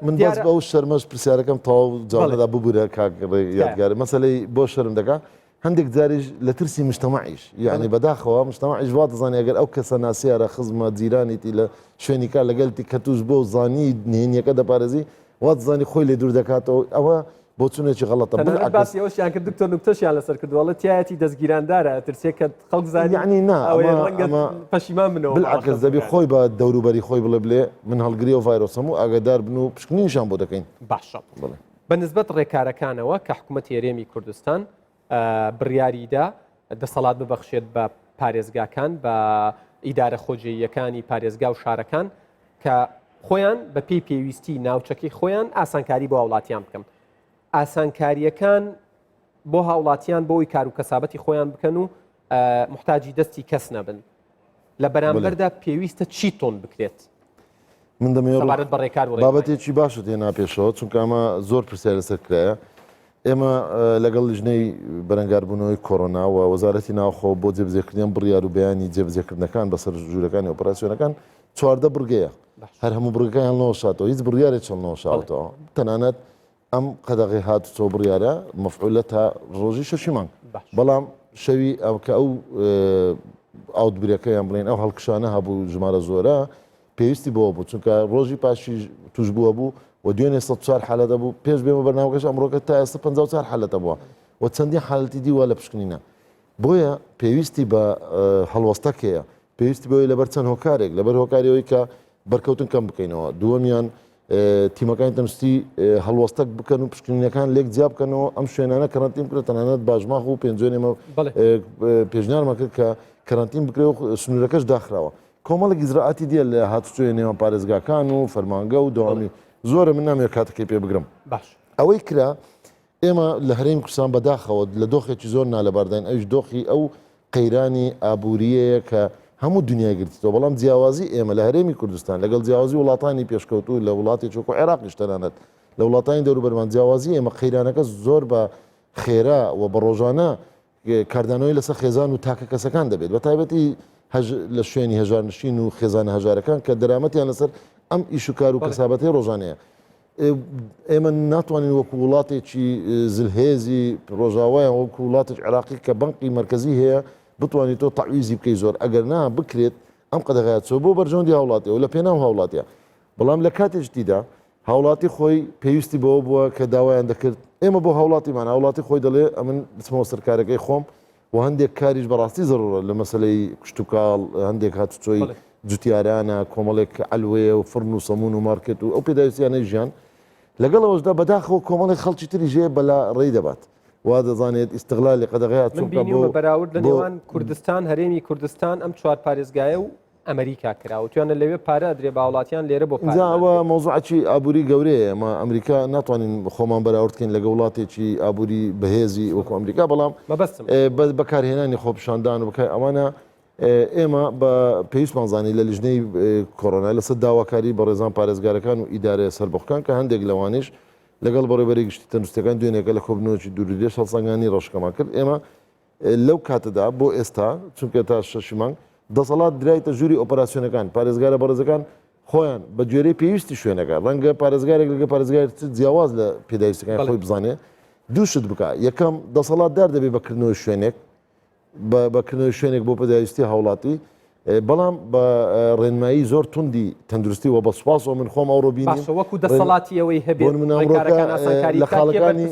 من باز بە ئەو شەرمەش پرسیارەکەم تەواو جاڵەدا ببوورە کاک یادگارە مەسەلەی بۆ شەرم دەکات هەندێک جاریش لە ترسی مجتەمەعیش یعنی بەداخەوە مجتەمەعیش وا دەزانێت ئەگەر ئەو کەسە ناسیارە خزمە جیرانیتی لە شوێنی کار لەگەڵتی کە توش بۆ زانی نهێنیەکە دەپارێزی وا دەزانی خۆی لێ دوور دەکاتەوە ئەوە بۆ چونێکی غەڵەتە باسی ئەوشیان کرد دکتۆر نوکتەشیان لەسەر کردووەڵە تایەتی دەستگیراندارە ترسێکە خەڵک زانی یعنی نا ئەمە پەشیمان بنەوە بالعکس دەبی خۆی بە دەوروبەری خۆی بڵێ من هەڵگری و ڤایرۆسەم و ئاگادار بن و پشکنینیشان بۆ دەکەین باشە بەنسبەت ڕێکارەکانەوە کە حکوومەتی هەرێمی کوردستان بڕیاریدا دەسەڵات ببەخشێت بە پارێزگاکان بە ئیدارە خۆجێیەکانی پارێزگا و شارەکان کە خۆیان بە پێی پێویستی ناوچەکەی خۆیان ئاسانکاری بۆ هاوڵاتیان بکەن ئاسانکاریەکان بۆ هاوڵاتیان بۆی کار و کەسابەتی خۆیان بکەن و محتاجی دەستی کەس نەبن لە بەرامبەردا پێویستە چی تۆن بکرێت من دەمێت بەڕێکار بابەتێکی باشت هێنا پێشەوە چونکە ئەمە زۆر پرسیار لەسەر کرایە ئێمە لەگەڵ لیژنەی بەرەنگاربوونەوەی کۆڕۆنا و وەزارەتی ناوخۆ بۆ جێبجێکردن بڕیار و بەیانی جێبجێکردنەکان بەسەر ژوورەکانی ئۆپراسیۆنەکان 14 بڕگەیە هەر هەموو بڕگەکان نەوەشاتەوە هیچ بڕیارێک نەوەشاوتەوە تەنانەت ئەم قەدەغی هاتوچۆ بڕیارە مەفعولە تا ڕۆژی شەشی مانگ بەڵام شەوی ئەو کە ئەو ئاوتبرەکەیان بڵێن ئەو هەڵکشانە هەبوو ژمارە زۆرە پێویستی بۆ بوو چونکە ڕۆژی پاشی توش بووە بوو و دوێنێ 104 حالەتە بوو پێش بێمە بەرنامەکەش ئەمڕۆکە تا ئێستا 54 حالەتە بووە و چەندین حالەتی دیوە لە پشکنینە بۆیە پێویستی بە هەڵوەستەکەیە پێویستی بۆی لەبەر چەند هۆکارێک لەبەر هۆکاریەوەی کە بەرکەوتن کەم بکەینەوە دووەمیان تیمەکانی تەنوستی هەڵوەستەک بکەن و پشکنینەکان لێک جیا بکەنەوە ئەم شوێنانە کەرانتین بکرێت تەنانەت باژماخ و پێنجێنێمە پێشنیارمان کرد کە کەرانتین بکرێت و سنوورەکەش داخراوە کۆمەڵێک ئیزراعاتی دیە لە هاتوچۆی نێوان پارێزگاکان و فەرمانگە و دەوامی زۆرە من نامێت کاتەکەی پێ بگرم ئەوەی کرا ئێمە لە هەرێمی کوردستان بەداخەوە لە دۆخێکی زۆر نالەباردین ئەوش دۆخی ئەو قەیرانی ئابووریەیە کە هەموو دنیای گرتیەوە بەڵام جیاوازی ئێمە لە هەرێمی کوردستان لەگەڵ جیاوازی وڵاتانی پێشکەوتو لە وڵاتی چۆکو عێراقیش تەنانەت لە وڵاتانی دەوروبەرمان جیاوازی ئێمە قەیرانەکە زۆر بە خێرا و بە ڕۆژانە کاردانەوەی لەسەر خێزان و تاکە کەسەکان دەبێت بە تایبەتی لە شوێنی هەژارنشین و خێزانە هەژارەکان کە دەرامەتیان لەسەر ئەم ئیش و کار و کەسابەتی ڕۆژانەیە ئێمە ناتوانین وەکو وڵاتێکی زلهێزی ڕۆژاوایان وەکو وڵاتێک عێراقی کە بەنقی مرکزی هەیە بتوانیت تۆ تەعویزی بکەی زۆر ئەگەر نا بکرێت ئەم قەدەغایەتەوە بۆ بەرژەوەندی هاوڵاتیەوە و لە پێناو هاوڵاتیە بەڵام لە کاتێشتیدا هاوڵاتی خۆی پێویستی بەوە بووە کە داوایان دەکرد ئێمە بۆ هاوڵاتیمان هاوڵاتی خۆی دەڵێ ئەمن بچمەوە سەرکارەکەی خۆم و هەندێک کاریش بەڕاستی زەڕورە لە مەسلەی کشتتوکاڵ هەندێک هاتوچۆی جوتیارانە کۆمەڵێک ئەلوێ و فرن و سەمون و مارکت و ئەو پێداویستیانەی ژیان لەگەڵ ئەوەشدا بەداخەوە کۆمەڵی خەڵکی تری ژێ بەلا ڕێی دەبات وا دەزانێت ئیستغلالی قەدەغەیات بەراورد لە نێوان کوردستان هەرێمی کوردستان ئەم چوار پارێزگایە و ئەمریکا کراوە توانە لەوێ پارە درێ با وڵاتیان لێرە بۆ ئەوە مۆزوعی ئابووری گەورەیە ئەمە ئەمریکا ناتوانین خۆمان بەراوردکەین لەگە وڵاتێکی ئابووری بەهێزی وەکو ئەمریکا بەڵام بەکارهێنانی خۆپشاندان و بکای ئەوانە ئێمە بە پێویستمان زانی لە لیژنەی کۆڕۆنا لەسەر داواکاری بە ڕێزان پارێزگارەکان و ئیدارە سەربەخۆکان کە هەندێک لەوانش لەگەڵ بەڕێبەری گشتی تەندروستەکان دوێنێکە لە خۆبنەوەکی دووریدێش هەڵسەنگانی ڕۆژکەمان کرد ئێمە لەو کاتەدا بۆ ئێستا چونکە تا شەشی مانگ دەسەڵات درایتە ژووری ئۆپەراسیۆنەکان پارێزگارە بەڕێزەکان خۆیان بە گوێرەی پێویستی شوێنەکە ڕەنگە پارێزگارێک لەگە پارێزگار جیاواز لە پێداویستەکان خۆی بزانێ دووشت بکە یەکەم دەسەڵاتدار دەبێت بەکردنەوەی شوێنێک بەکردنەوەی شوێنێک بۆ پێداویستی هاوڵاتی بەڵام بە ڕێنمایی زۆر توندی تەندروستی و بە سوپاسەوە من خۆم ئەوڕۆ بینیم وەکو دەسەڵاتی ئەوەی هەبێت لە خاڵەکانی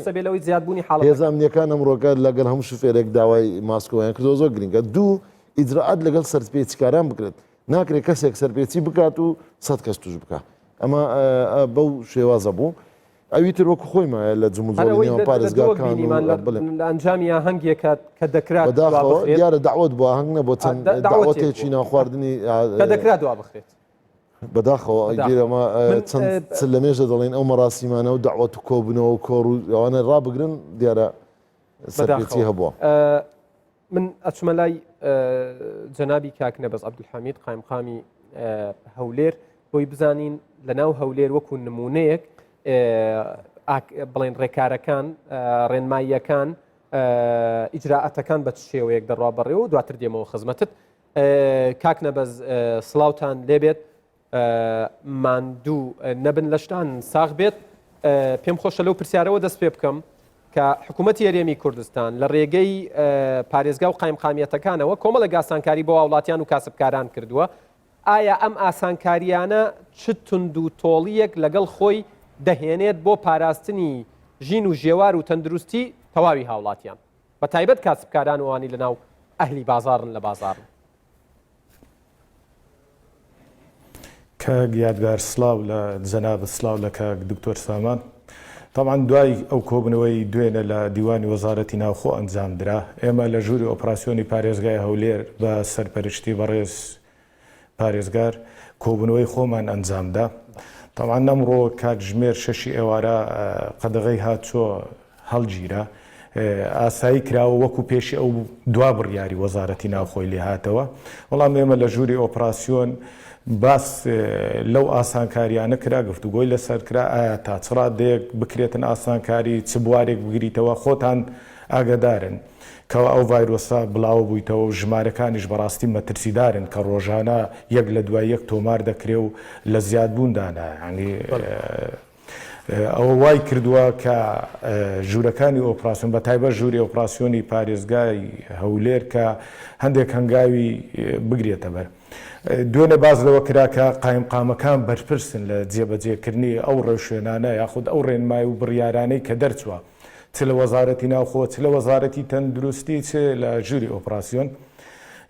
زیادبوونی هێزانامنیەکان ئەمڕۆکە لەگەڵ هەموو شوفێرێک داوای ماسکۆیان کردەوە زۆر گرنگە دوو ئیجرعات لەگەڵ سەرپێچکاران بکرێت ناکرێت کەسێک سەرپێچی بکات و 100 کەس توش بکە ئەمە بەو شێوازە بوو ئەویتر وەکو خۆیمایە لە جموزۆڵنیەوە پارێزگاکان ئەنجامی هەنگێکە کە دەکرات دیارە داوت بۆ هەنگ نە بۆ چەند داوەتێکی ناخواردنی دەکرات دوا بخرێت بەداخەوە ئەگیرەمە چەند لە مێژە دەڵێن ئەو مەراسیمانە و داوەت و کۆبنەوە و کۆڕ و ئەوانە ڕابگرن دیارە سەرپێچی هەبووە من ئەچمە لای جەنابی کاک نەبەز عەبدولحەمید قایمقامی هەولێر بۆی بزانین لەناو هەولێر وەکو نمونەیەک بڵێن ڕێکارەکان ڕێنماییەکان ئیجراعەتەکان بە شێوەیەک دەڕوا بەڕێەوە دواتر دێمەوە خزمەتت کاک نەبەز سڵاوتان لێبێت ماندوو نەبن لە شتان ساغ بێت پێم خۆشە لەو پرسیارەوە دەست پێ بکەم کە حکوومەتی هەرێمی کوردستان لە ڕێگەی پارێزگا و قایمقامیەتەکانەوە کۆمەڵە ئاسانکاری بۆ وڵاتیان و کاسبکاران کردووە. ئایا ئەم ئاسانکاریانە چ تند و تۆڵیەک لەگەڵ خۆی دەهێنێت بۆ پاراستنی ژین و ژێوار و تەندروستی تەواوی هاوڵاتیان بە تایبەت کاسبکاران وانی لەناو ئەهلی بازارن لە بازارن؟ کە گیادگار سلااو لە جەناب سلااو لە کاک دکتۆر سامان. طبعا دوای ئەو کۆبنەوەی دوێنە لە دیوانی وەزارەتی ناوخۆ ئەنجامدرا، ئێمە لە ژووری ئۆپراسیۆنی پارێزگای هەولێر بە سەرپەرشتی بەڕێز پارێزگار کۆبنەوەی خۆمان ئەنجامدا. طبعا ئەمڕۆ کاتژمێر 6 ئێوارە قەدەغەی هاتچۆ هەڵگیرە، ئاسایی کراوە وەکو پێشی ئەو دوا بڕیاری وەزارەتی ناوخۆی لێ هاتەوە. بەڵام ئێمە لە ژووری ئۆپراسیۆن باس لەو ئاسانکاریانە کرا، گفتوگۆی لەسەر کرا ئایا تا چ ڕادێک بکرێتن ئاسانکاری چ بوارێک بگریتەوە. خۆتان ئاگدارن کەەوە ئەو ڤایرۆسە بڵاو بوویتەوە و ژمارەکانیش بەڕاستی مەترسیدارن کە ڕۆژانە یەک لە دوای یەک تۆمار دەکرێ و لە زیادبووندانە. ینی ئەوە وای کردووە کە ژوورەکانی ئۆپراسیۆن بە تایبەت ژووری ئۆپراسیۆنی پارێزگای هەولێر کە هەندێک هەنگاوی بگرێتە بەر. دوێنێ باز لەوە کراکە قایمقامەکان بەرپرسن لە جێبەجێکردنی ئەو ڕێوشوێنانە یاخود ئەو ڕێنمای و بڕیارانەی کە دەرچووە چ لە وەزارەتی ناوخۆ چ لە وەزارەتی تەندروستی چ لە ژووری ئۆپراسیۆن.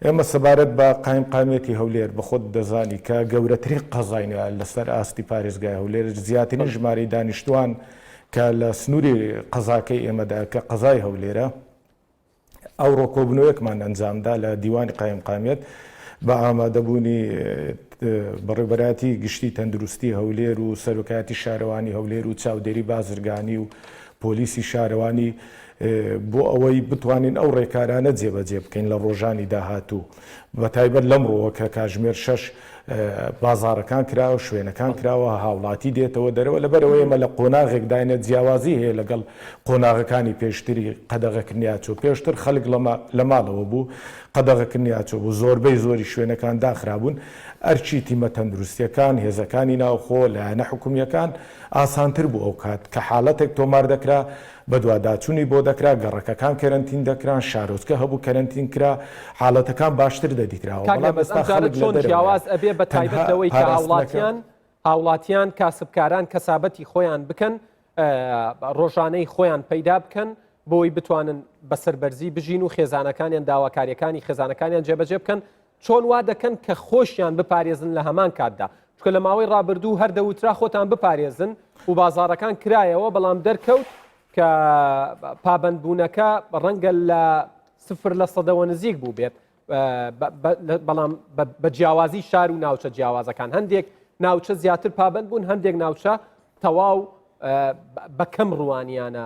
ئێمە سەبارەت بە قایمقامێتی هەولێر بە خۆت دەزانی کە گەورەترین قەزاینە لەسەر ئاستی پارێزگای هەولێر زیاترین ژمارەی دانیشتوان کە لە سنووری قەزاکەی ئێمەدا کە قەزای هەولێرە. ئەوڕۆ کۆبنەوەیەکمان ئەنجامدا لە دیوانی قایمقامێت بە ئامادەبوونی بەڕێوەبەراتی گشتی تەندروستی هەولێر و سەرۆکایەتی شارەوانی هەولێر و چاودێری بازرگانی و پۆلیسی شارەوانی بۆ ئەوەی بتوانین ئەو ڕێکارانە جێبەجێ بکەین لە ڕۆژانی داهاتوو. بە تایبەت لەمڕۆوە کە کاژمێر 6 بازارەکان کراوە، شوێنەکان کراوە، هاوڵاتی دێتەوە دەرەوە. لەبەرەوە ئێمە لە قۆناغێکداینە جیاوازی هەیە لەگەڵ قۆناغەکانی پێشتری قەدەغەکردنیاچۆ. پێشتر خەڵک لە ماڵەوە بوو، قەدەغەکردنیاچۆ بوو، زۆربەی زۆری شوێنەکان داخرابوون. ئەرچی تیمە تەندروستیەکان، هێزەکانی ناوخۆ، لایەنە حکوومیەکان ئاسانتر بوو ئەو کات کە حاڵەتێک تۆمار دەکرا بە دوواداچوونی بۆ دەکرا، گەڕەکەکان کەرەنتین دەکران، شارۆچکە هەبوو کەرەنتین کرا، حاڵەتەکان باشتر دەدیتراوە. چۆن جیاواز ئەبێ بە تایبەتەوەی کە هاوڵاتیان کاسبکاران کەسابەتی خۆیان بکەن، ڕۆژانەی خۆیان پەیدا بکەن بۆی بتوانن بەسەربەرزی بژین و خێزانەکانیان داواکاریەکانی خێزانەکانیان جێبەجێ بکەن. چۆن وا دەکەن کە خۆشیان بپارێزن لە هەمان کاتدا، چکە لە ماوەی ڕابردوو هەر دەوترا خۆتان بپارێزن و بازارەکان کرایەوە، بەڵام دەرکەوت کە پابەندبوونەکە ڕەنگە لە 0% نزیک بوو بێت، بەڵام بە جیاوازی شار و ناوچە جیاوازەکان. هەندێک ناوچە زیاتر پابەند بوون، هەندێک ناوچە تەواو بە کەم ڕوانیانە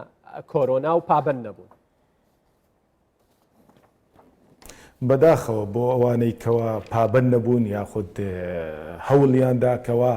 کۆرۆنا و پابەند نەبوون. بەداخەوە بۆ ئەوانەی کەوا پابەند نەبوون یاخود هەوڵیاندا کەوا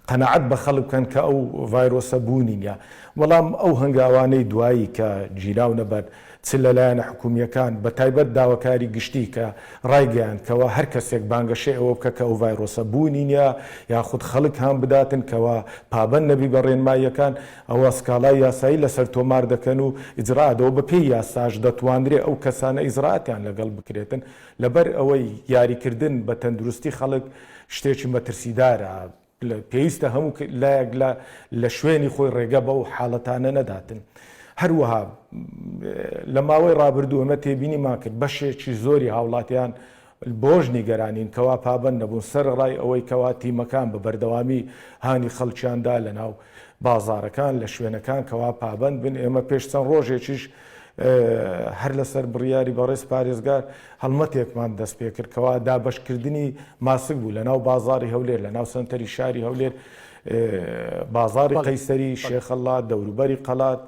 قەنەعەت بە خەڵک بکەن کە ئەو ڤایرۆسە بوونی نیە. بەڵام ئەو هەنگاوانەی دوایی کە گیراو نەبەر چ لەلایەنە حکوومیەکان بە تایبەت داواکاری گشتی کە ڕایگەیان کەوا هەر کەسێک بانگەشەی ئەوە بکە کە ئەو ڤایرۆسە بوونی نیە یاخود خەڵک هەم بداتن کەوا پابەند نەبی بە ڕێنماییەکان، ئەوە سکاڵای یاسایی لەسەر تۆمار دەکەن و ئیجرادەوە بە پێی یاساش دەتواندرێ ئەو کەسانە ئیجراتیان لەگەڵ بکرێتن. لەبەر ئەوەی یاریکردن بە تەندروستی خەڵک شتێکی مەترسیدارە، پێویستە هەموو لایەک لە شوێنی خۆی ڕێگە بەو حاڵەتانە نەداتن. هەروەها لە ماوەی ڕابردوو ئەمە تێبینیمان کرد بەشێکی زۆری هاوڵاتیان بۆژ نیگەرانین کەوا پابەند نەبوون سەر ڕای ئەوەی کەوا تیمەکان بە بەردەوامی هانی خەڵکیاندا لە ناو بازارەکان لە شوێنەکان کەوا پابەند بن. ئێمە پێش چەند ڕۆژێکیش هەر لەسەر بڕیاری بەڕێز پارێزگار هەڵمەتێکمان دەست پێ کرد کەوا دابەشکردنی ماسک بوو لە ناو بازاری هەولێر، لە ناو سنتەری شاری هەولێر، بازاری قەیسەری، شێخەڵات، دەوروبەری قەڵات.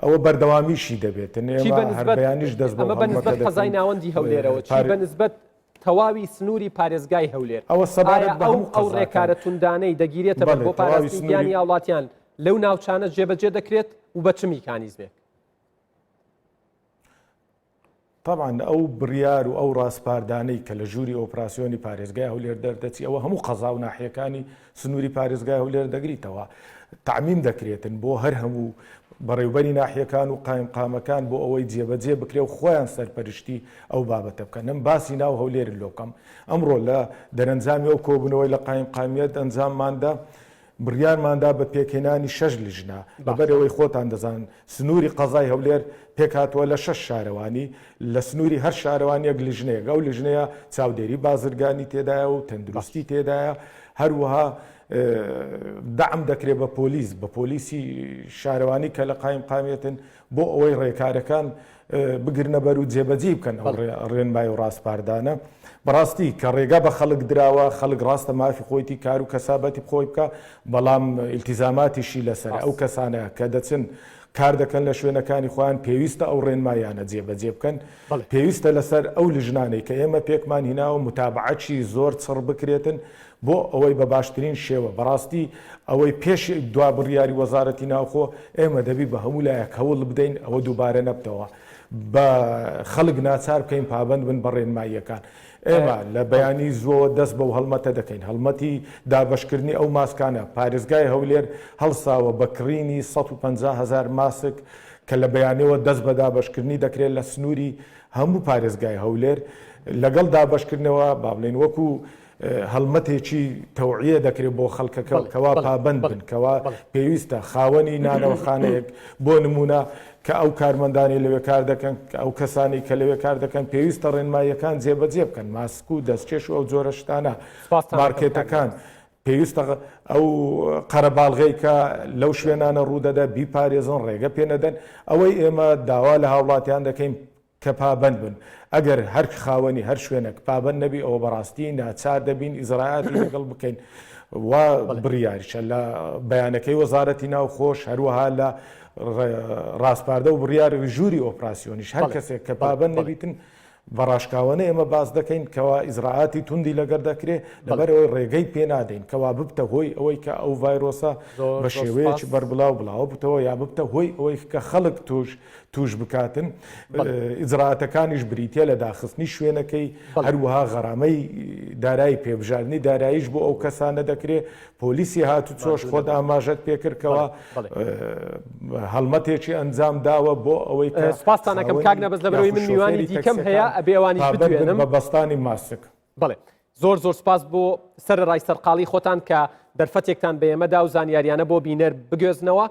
ئەوە بەردەوامیشی دەبێتن. ئێمە هەربەیانیش دەست ئەمە بەنسبەت قەزای ناوەندی هەولێرەوە چی بەنسبەت تەواوی سنووری پارێزگای هەولێر ئەوە سەبارەت بە ئەو ڕێکارە توندانەی دەگیرێتە بۆ پاراستنیانی هاوڵاتیان لەو ناوچانە جێبەجێ دەکرێت و بە چ میکانیزمێک؟ طبعا ئەو بڕیار و ئەو ڕاستپاردانەی کە لە ژووری ئۆپراسیۆنی پارێزگای هەولێر دەردەچی ئەوە هەموو قەزا و ناحیەکانی سنووری پارێزگای هەولێر دەگریتەوە، تعمیم دەکرێتن بۆ هەر هەموو بەڕێوبەری ناحیەکان و قایمقامەکان بۆ ئەوەی جێبەجێ بکرێ و خۆیان سەرپەرشتی ئەو بابەتە بکەن. نم باسی ناو هەولێر لۆکەم ئەمڕۆ لە دەرەنجامی ئەو کۆبوونەوەی لە قایمقامیەت ئەنجامماندا بڕیارماندا بە پێکێنانی 6 لیژنە لەبەرەوەی خۆتان دەزان سنووری قەزای هەولێر پێکاتوە لە 6 شارەوانی لە سنووری هەر شارەوانیەک لیژنەیە ئەو لیژنەیە چاودێری بازرگانی تێدایە و تەندروستی تێدایە هەروەها دعم دەکرێت بە پۆلیس بە پۆلیسی شارەوانی کە لە قایمقامێتن بۆ ئەوەی ڕێکارەکان بگرنە بەر و جێبەجێ بکەن ئەو ڕێنمای و ڕاستپاردانە بەڕاستی کە ڕێگا بە خەڵک دراوە خەڵک ڕاستە مافی خۆیتی کار و کەسابەتی خۆی بکە بەڵام ئیلتیزاماتیشی لەسەر ئەو کەسانە کە دەچن کار دەکەن لە شوێنەکانی خۆیان پێویستە ئەو ڕێنمایانە جێبەجێ بکەن پێویستە لەسەر ئەو لیژنانەی کە ئێمە پێکمان هیناوە متابعەتی زۆر چڕ بکرێتن بۆ ئەوەی بە باشترین شێوە بەڕاستی ئەوەی پێش دوا بڕیاری وەزارەتی ناوخۆ ئێمە دەبی بە هەموو لایەک هەوڵ بدەین ئەوە دووبارە نەبتەوە بە خەڵک ناچار بکەین پابند بن بە ڕێنماییەکان. ئێمە لە بەیانی زۆر دەست بەو هەڵمەتە دەکەین هەڵمەتی دابەشکردنی ئەو ماسکانە پارێزگای هەولێر هەڵساوە بە کڕینی 150,000 ماسک کە لە بەیانەوە دەست بە دابەشکردنی دەکرێت لە سنووری هەموو پارێزگای هەولێر لەگەڵ دابەشکردنەوە با بڵێن وەکو هەڵمەتێکی تەوعیە دەکرێت بۆ خەڵکەکە کەوا پابند بن کەوا پێویستە خاوەنی نانەوەخانەیەک بۆ نمونە کە ئەو کارمەندانی لەوێ کار دەکەن ئەو کەسانی کە لەوێ کار دەکەن پێویستە ڕێنماییەکان جێبەجێ بکەن ماسک و دەستکێش و ئەو جۆرە شتانە مارکێتەکان پێویستە ئەو قەرەباڵغەی کە لەو شوێنانە ڕوودەدا بیپارێزن ڕێگە پێنەدەن ئەوەی ئێمە داوا لە هاوڵاتیان دەکەین کە پابند بن ئەگەر هەر خاوەنی هەر شوێنێک پابند نەبی ئەوە بەڕاستی ناچار دەبین ئیزراعاتی لەگەڵ بکەین وا بڕیاریشە لە بەیانەکەی وەزارەتی ناوخۆش هەروەها لە ڕاستپاردە و بڕیاری ژووری ئۆپراسیۆنیش هەر کەسێک کە پابند نەبیتن بەڕاشکاوانە ئێمە باز دەکەین کەوا ئیزراعاتی توندی لەگەر دەکرێت لەبەرەوەی ڕێگەی پێنادەین کەوا ببتە هۆی ئەوەی کە ئەو ڤایرۆسە بە شێوەیەکی بەربڵاو بڵاو بتەوە یا ببتە هۆی ئەوەی کە خەڵک توش بکاتن ئیزراعاتەکانیش بریتە لە داخستنی شوێنەکەی هەروەها غەرامەی دارایی پێبژاردننی داراییش بۆ ئەو کەسانە دەکرێت پۆلیسی هاتو چۆش خۆت ئاماژەت پێکردکەوە هەڵمەتێکی ئەنجام داوە بۆ ئەوەی سپاسانەکەم کاک نەبەست لەبەرەوەی من میوانی دیکەم هەیە ئەبێ ئەوانیش بتوێنم بە بەستانی ماسک. بڵێ زۆر سپاس بۆ سەرڕای سەرقاڵی خۆتان کە دەرفەتێکتان بە ئێمەدا و زانیاریانە بۆ بینەر بگوێزنەوە.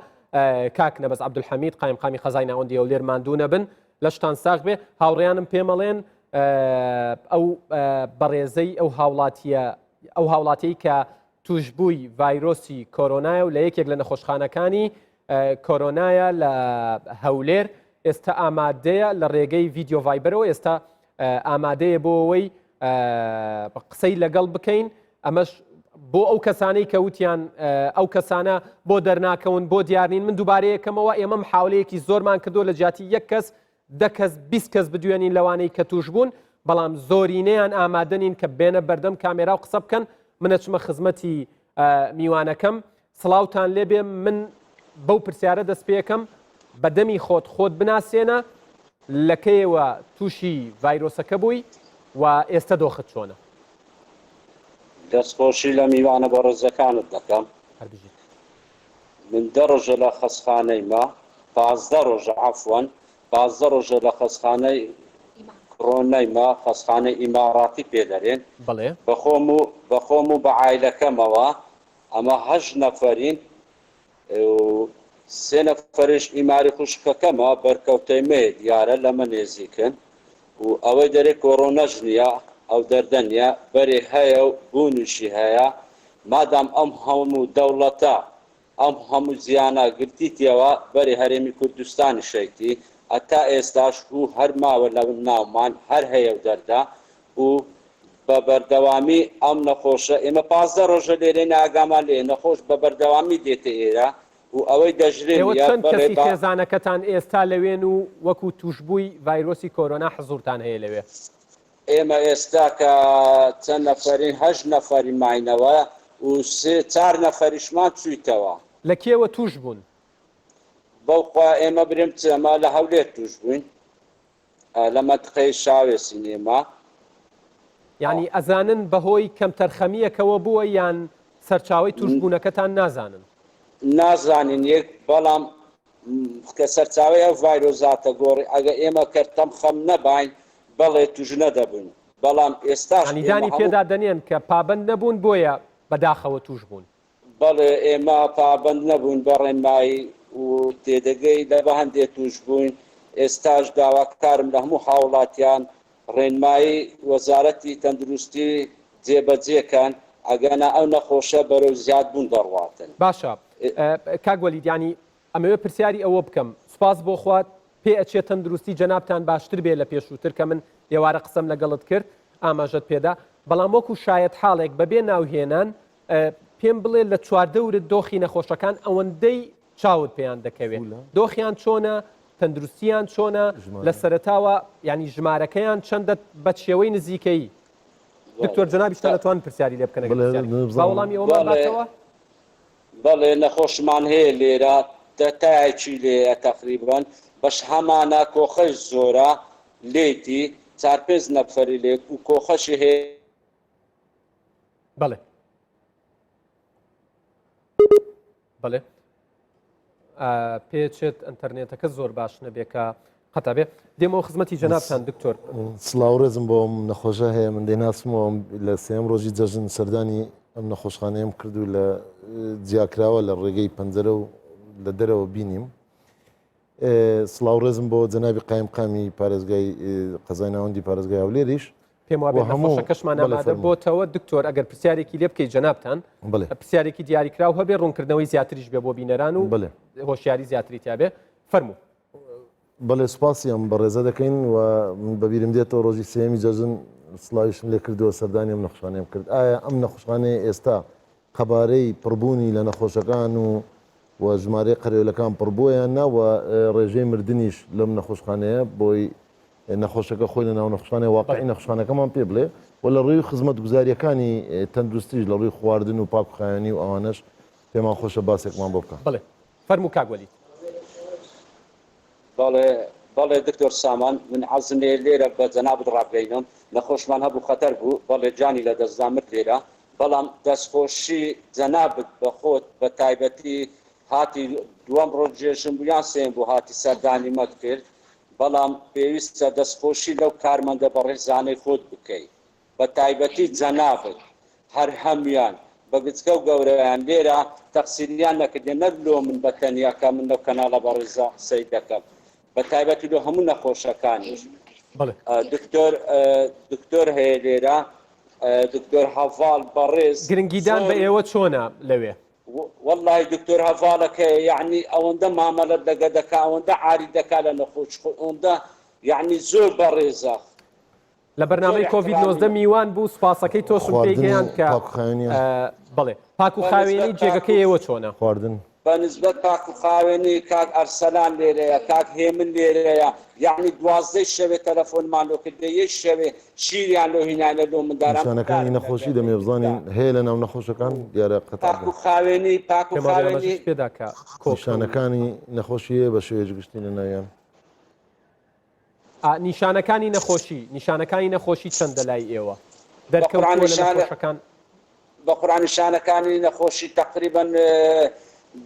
کاک نەبەست عەبدولحەمید قایمقامی قەزای ناوەندی هەولێر ماندوو نەبن لە شتان ساغ بێ هاوڕێیانم پێمەڵێن ئەو بەڕێزەی ئەو هاوڵاتیەی کە توشببووی ڤایرۆسی کۆرۆنایە و لە یەکێک لە نەخۆشخانەکانی کۆرۆنایە لە هەولێر ئێستا ئامادەیە لە ڕێگەی ڤیدیۆ ڤایبەرەوە ئێستا ئامادەیە بۆ ئەوەی قسەی لەگەڵ بکەین ئەمەش بۆ ئەو کەسانەی کە وتیان ئەو کەسانە بۆ دەرناکەون بۆ دیارنین من دووبارەیەکەمەوە ئێمە محاولەیەکی زۆرمان کردو لە جیاتی یەک کەس 10 کەس 20 کەس بدوێنین لەوانەی کە توش بوون بەڵام زۆرینەیان ئامادەنین کە بێنە بەردەم کامێرا و قسە بکەن منە چمە خزمەتی میوانەکەم سڵاوتان لێبێ من بەو پرسیارە دەست پێەکەم بەدەمی خۆت بناسێنە لەکەیەوە تووشی ڤایرۆسەکە بووی و ئێستا دۆخت چۆنە دەستخۆشی لە میوانە بە ڕێزەکانت دەکەم من 10 ڕۆژە لە خەسخانەی ما 15 ڕۆژە عەفوەن 15 ڕۆژە لە خەسخانەی کۆرۆنای ما خەسخانەی ئیماڕاتی پێدەرێن بەخۆم و بە عایلەکەمەوە ئەمە 8 نەفەرین 3 نەفەریش ئیماری خوشکەکەمە بەرکەوتەی مێ دیارە لەمە نێزیکن و ئەوەی دەرێ کۆرۆنەش نییە ئەو دەردەنیە بەرێ هەیە و بوونیشی هەیە مادام ئەم هەموو دەوڵەتە ئەم هەموو زیانە گرتیتەوە بەرێ هەرێمی کوردستانی شەیتی ئەتا ئێستاش و هەر ماوە لە ناومان هەر هەیە و دەردا و بە بەردەوامی ئەم نەخۆشە ئێمە 15 ڕۆژە لێرە ناگامان لێ نەخۆش بە بەردەوامی دێتە ئێرە و ئەوەی دەژرێت چەند کەسی خێزانەکەتان ئێستا لەوێن و وەکو توشببووی ڤایرۆسی کۆرۆنا حزورتان هەیە لەوێ ئێمە ئێستا کە چەند نەفەرین 8 نەفەری ماینەوە و 4 نەفەریشمان چوویتەوە لە کێوە توش بوون بەوخوا ئێمە برم چەمە لە هەولێر توش بووین لە مەنتقەی شاوێسی نێمە یعنی ئەزانن بەهۆی کەم تەرخەمیەکەوە بووە یان سەرچاوی توشبوونەکەتان نازانن نازانین یەک بەڵام کە سەرچاوی ئەو ڤایرۆزاتە گۆڕی ئەگە ئێمە کەرتەم خەم نەباین بەڵێ توژنە دەبوون بەڵام ئێستاش ئەنیدانی پێدا دەنێن کە پابند نەبوون بۆیە بەداخەوە توش بوون بەڵێ ئێمە پابند نەبوون بە ڕێنمایی و تێدەگەی لە بە هەندێک توش بووین ئێستاش داواکارم لە هەموو هاوڵاتیان ڕێنمایی وەزارەتی تەندروستی جێبەجێکان ئەگەنا ئەو نەخۆشە بەرەو زیاد بوون دەڕواتن. باشە کاگوەلیدیانی ئەمەوێ پرسیاری ئەوە بکەم سوپاس بۆ خوات پێ ئەچێت تەندروستی جەنابتان باشتر بێ لە پێشووتر کە من ێوارە قسەم لەگەڵت کرد ئاماژەت پێدا بەڵام وەکو شایەت حاڵێک بەبێ ناوهێنان پێم بڵێ لە چواردەورت دۆخی نەخۆشەکان ئەوەندەی چاوت پێیان دەکەوێت دۆخیان چۆنە تەندروستیان چۆنە لە سەرتاوە ینی ژمارەکەیان چەندە بە شێوەی نزیکەی دکتۆر جەنابیشتان دەتوان پرسیاری لێ بکەنە وەڵامی ئەومان باتەوە بەڵێ نەخۆشمان هەیە لێرە دەتایەکی لێە تەقریبان بەش هەمانە کۆخەش زۆرە لێتی 4-5 نەفەری لێک و کۆخەشی هەیە بەڵێ بەڵێ پێچێت ئەتەرنێتەکە زۆر باش نەبێکە قەتا بێ دێمەوە خزمەتی جەنابتان دکتۆر سلااوڕێزم بۆم نەخۆشە هەیە من دەیناسمەوە لە سێم ڕۆژی جەژن سەردانی ئەم نەخۆشخانەیەم کردو لە جیاکراوە لە ڕێگەی پەنجەرە و لە دەرەوە بینیم سلااوڕێزم بۆ جەنابی قایمقامی پارێزگای قەزای ناوەندی پارێزگای هەولێریش پێم وابێ نەخۆشەکەشمان ئامادە بۆتەوە دکتۆر ئەگەر پرسیارێکی لێ بکەیت جەنابتان پرسیارێکی دیاریکراو هەبێ ڕوونکردنەوەی زیاتریش بێ بۆ بینەران و هۆشیاری زیاتری تیاابێ فەرموو بەڵێ سوپاسی ئەم بەڕێزە دەکەین و بەبیرم دێتەوە ڕۆژی سێمی جەژن سڵاویشم لێ کردووە سەردانی ئەم نەخۆشخانەیەم کرد ئایا ئەم نەخۆشخانەیە ئێستا قەبارەی پڕبوونی لە نەخۆشەکان و ژمارەی قەرێلەکان پڕبوویان ناوە ڕێژەی مردنیش لەم نەخۆشخانەیە بۆی نەخۆشەکە خۆی لە ناو نەخۆشخانەیە واقعی نەخۆشخانەکەمان پێ بڵێ و لە ڕووی خزمەت گوزاریەکانی تەندروستیش لە ڕووی خواردن و پاکخایانی و ئەوانەش پێمان خۆشە باسێکمان بۆ بکە بڵێ فەرموو کاگوەلی بەڵێ دکتۆر سامان من عەزمێ لێرە بە جەنابت ڕابگەینم نەخۆشمان هەبوو خەتەر بوو بەڵێ جانی لە دەستدامت لێرە بەڵام دەستخۆشی جەنابت بە خۆت بە تایبەتی هاتی دووەم ڕۆژێژم بوویان سێم بوو هاتی سەردانی مەت کرد بەڵام پێویستە دەستخۆشی لەو کارمەندە بە ڕێزانەی خۆت بکەیت بە تایبەتی جەنابت هەر هەمیان بە گچکە و گەورەیان لێرە تەقسیریان نەکردێ نەبلۆ من بە تەنیاکە من لەو کەناڵە بە ڕێزا سەی دەکەم بە تایبەتی لە هەموو نەخۆشەکانیش دکتۆر هەیە لێرە دکتۆر هەڤاڵ بەڕێز گرنگیدان بە ئێوە چۆنە لەوێ والله دکتۆر هەڤاڵەکە یعنی ئەوەندە مامەلەت دەگە دەکا ئەوەندە عاری دەکا لە نەخۆش ئەوەندە یعنی زۆر بەڕێزە لە بەرنامەی کۆڤید-19 میوان بوو سوپاسەکەی تۆشم پێیگەیان کە بڵێ پاک و خاوێنی جێگەکەی ئێوە چۆنە خواردن بەنسبەت پاک و خاوێنی کاک ئەرسەلان لێرەیە کاک هێمن لێرەیە یعنی 12 شەوێ تەلەفۆنمان لۆ کردێ یەک شەوێ شیریان لۆ هینانە لۆ منداران نیشانەکانی نەخۆشی دەمێ بزانین هەیە لە ناو نەخۆشەکان دیارە پاک و خاوێنی پاک و خاوێنی پێداکە نیشانەکانی نەخۆشیە بە شێوەیەک گشتی لە ناویان نیشانەکانی نەخۆشی چەندە لای ئێوە دەرکەوتەکان بە قورآن نیشانەکانی نەخۆشی تقریباً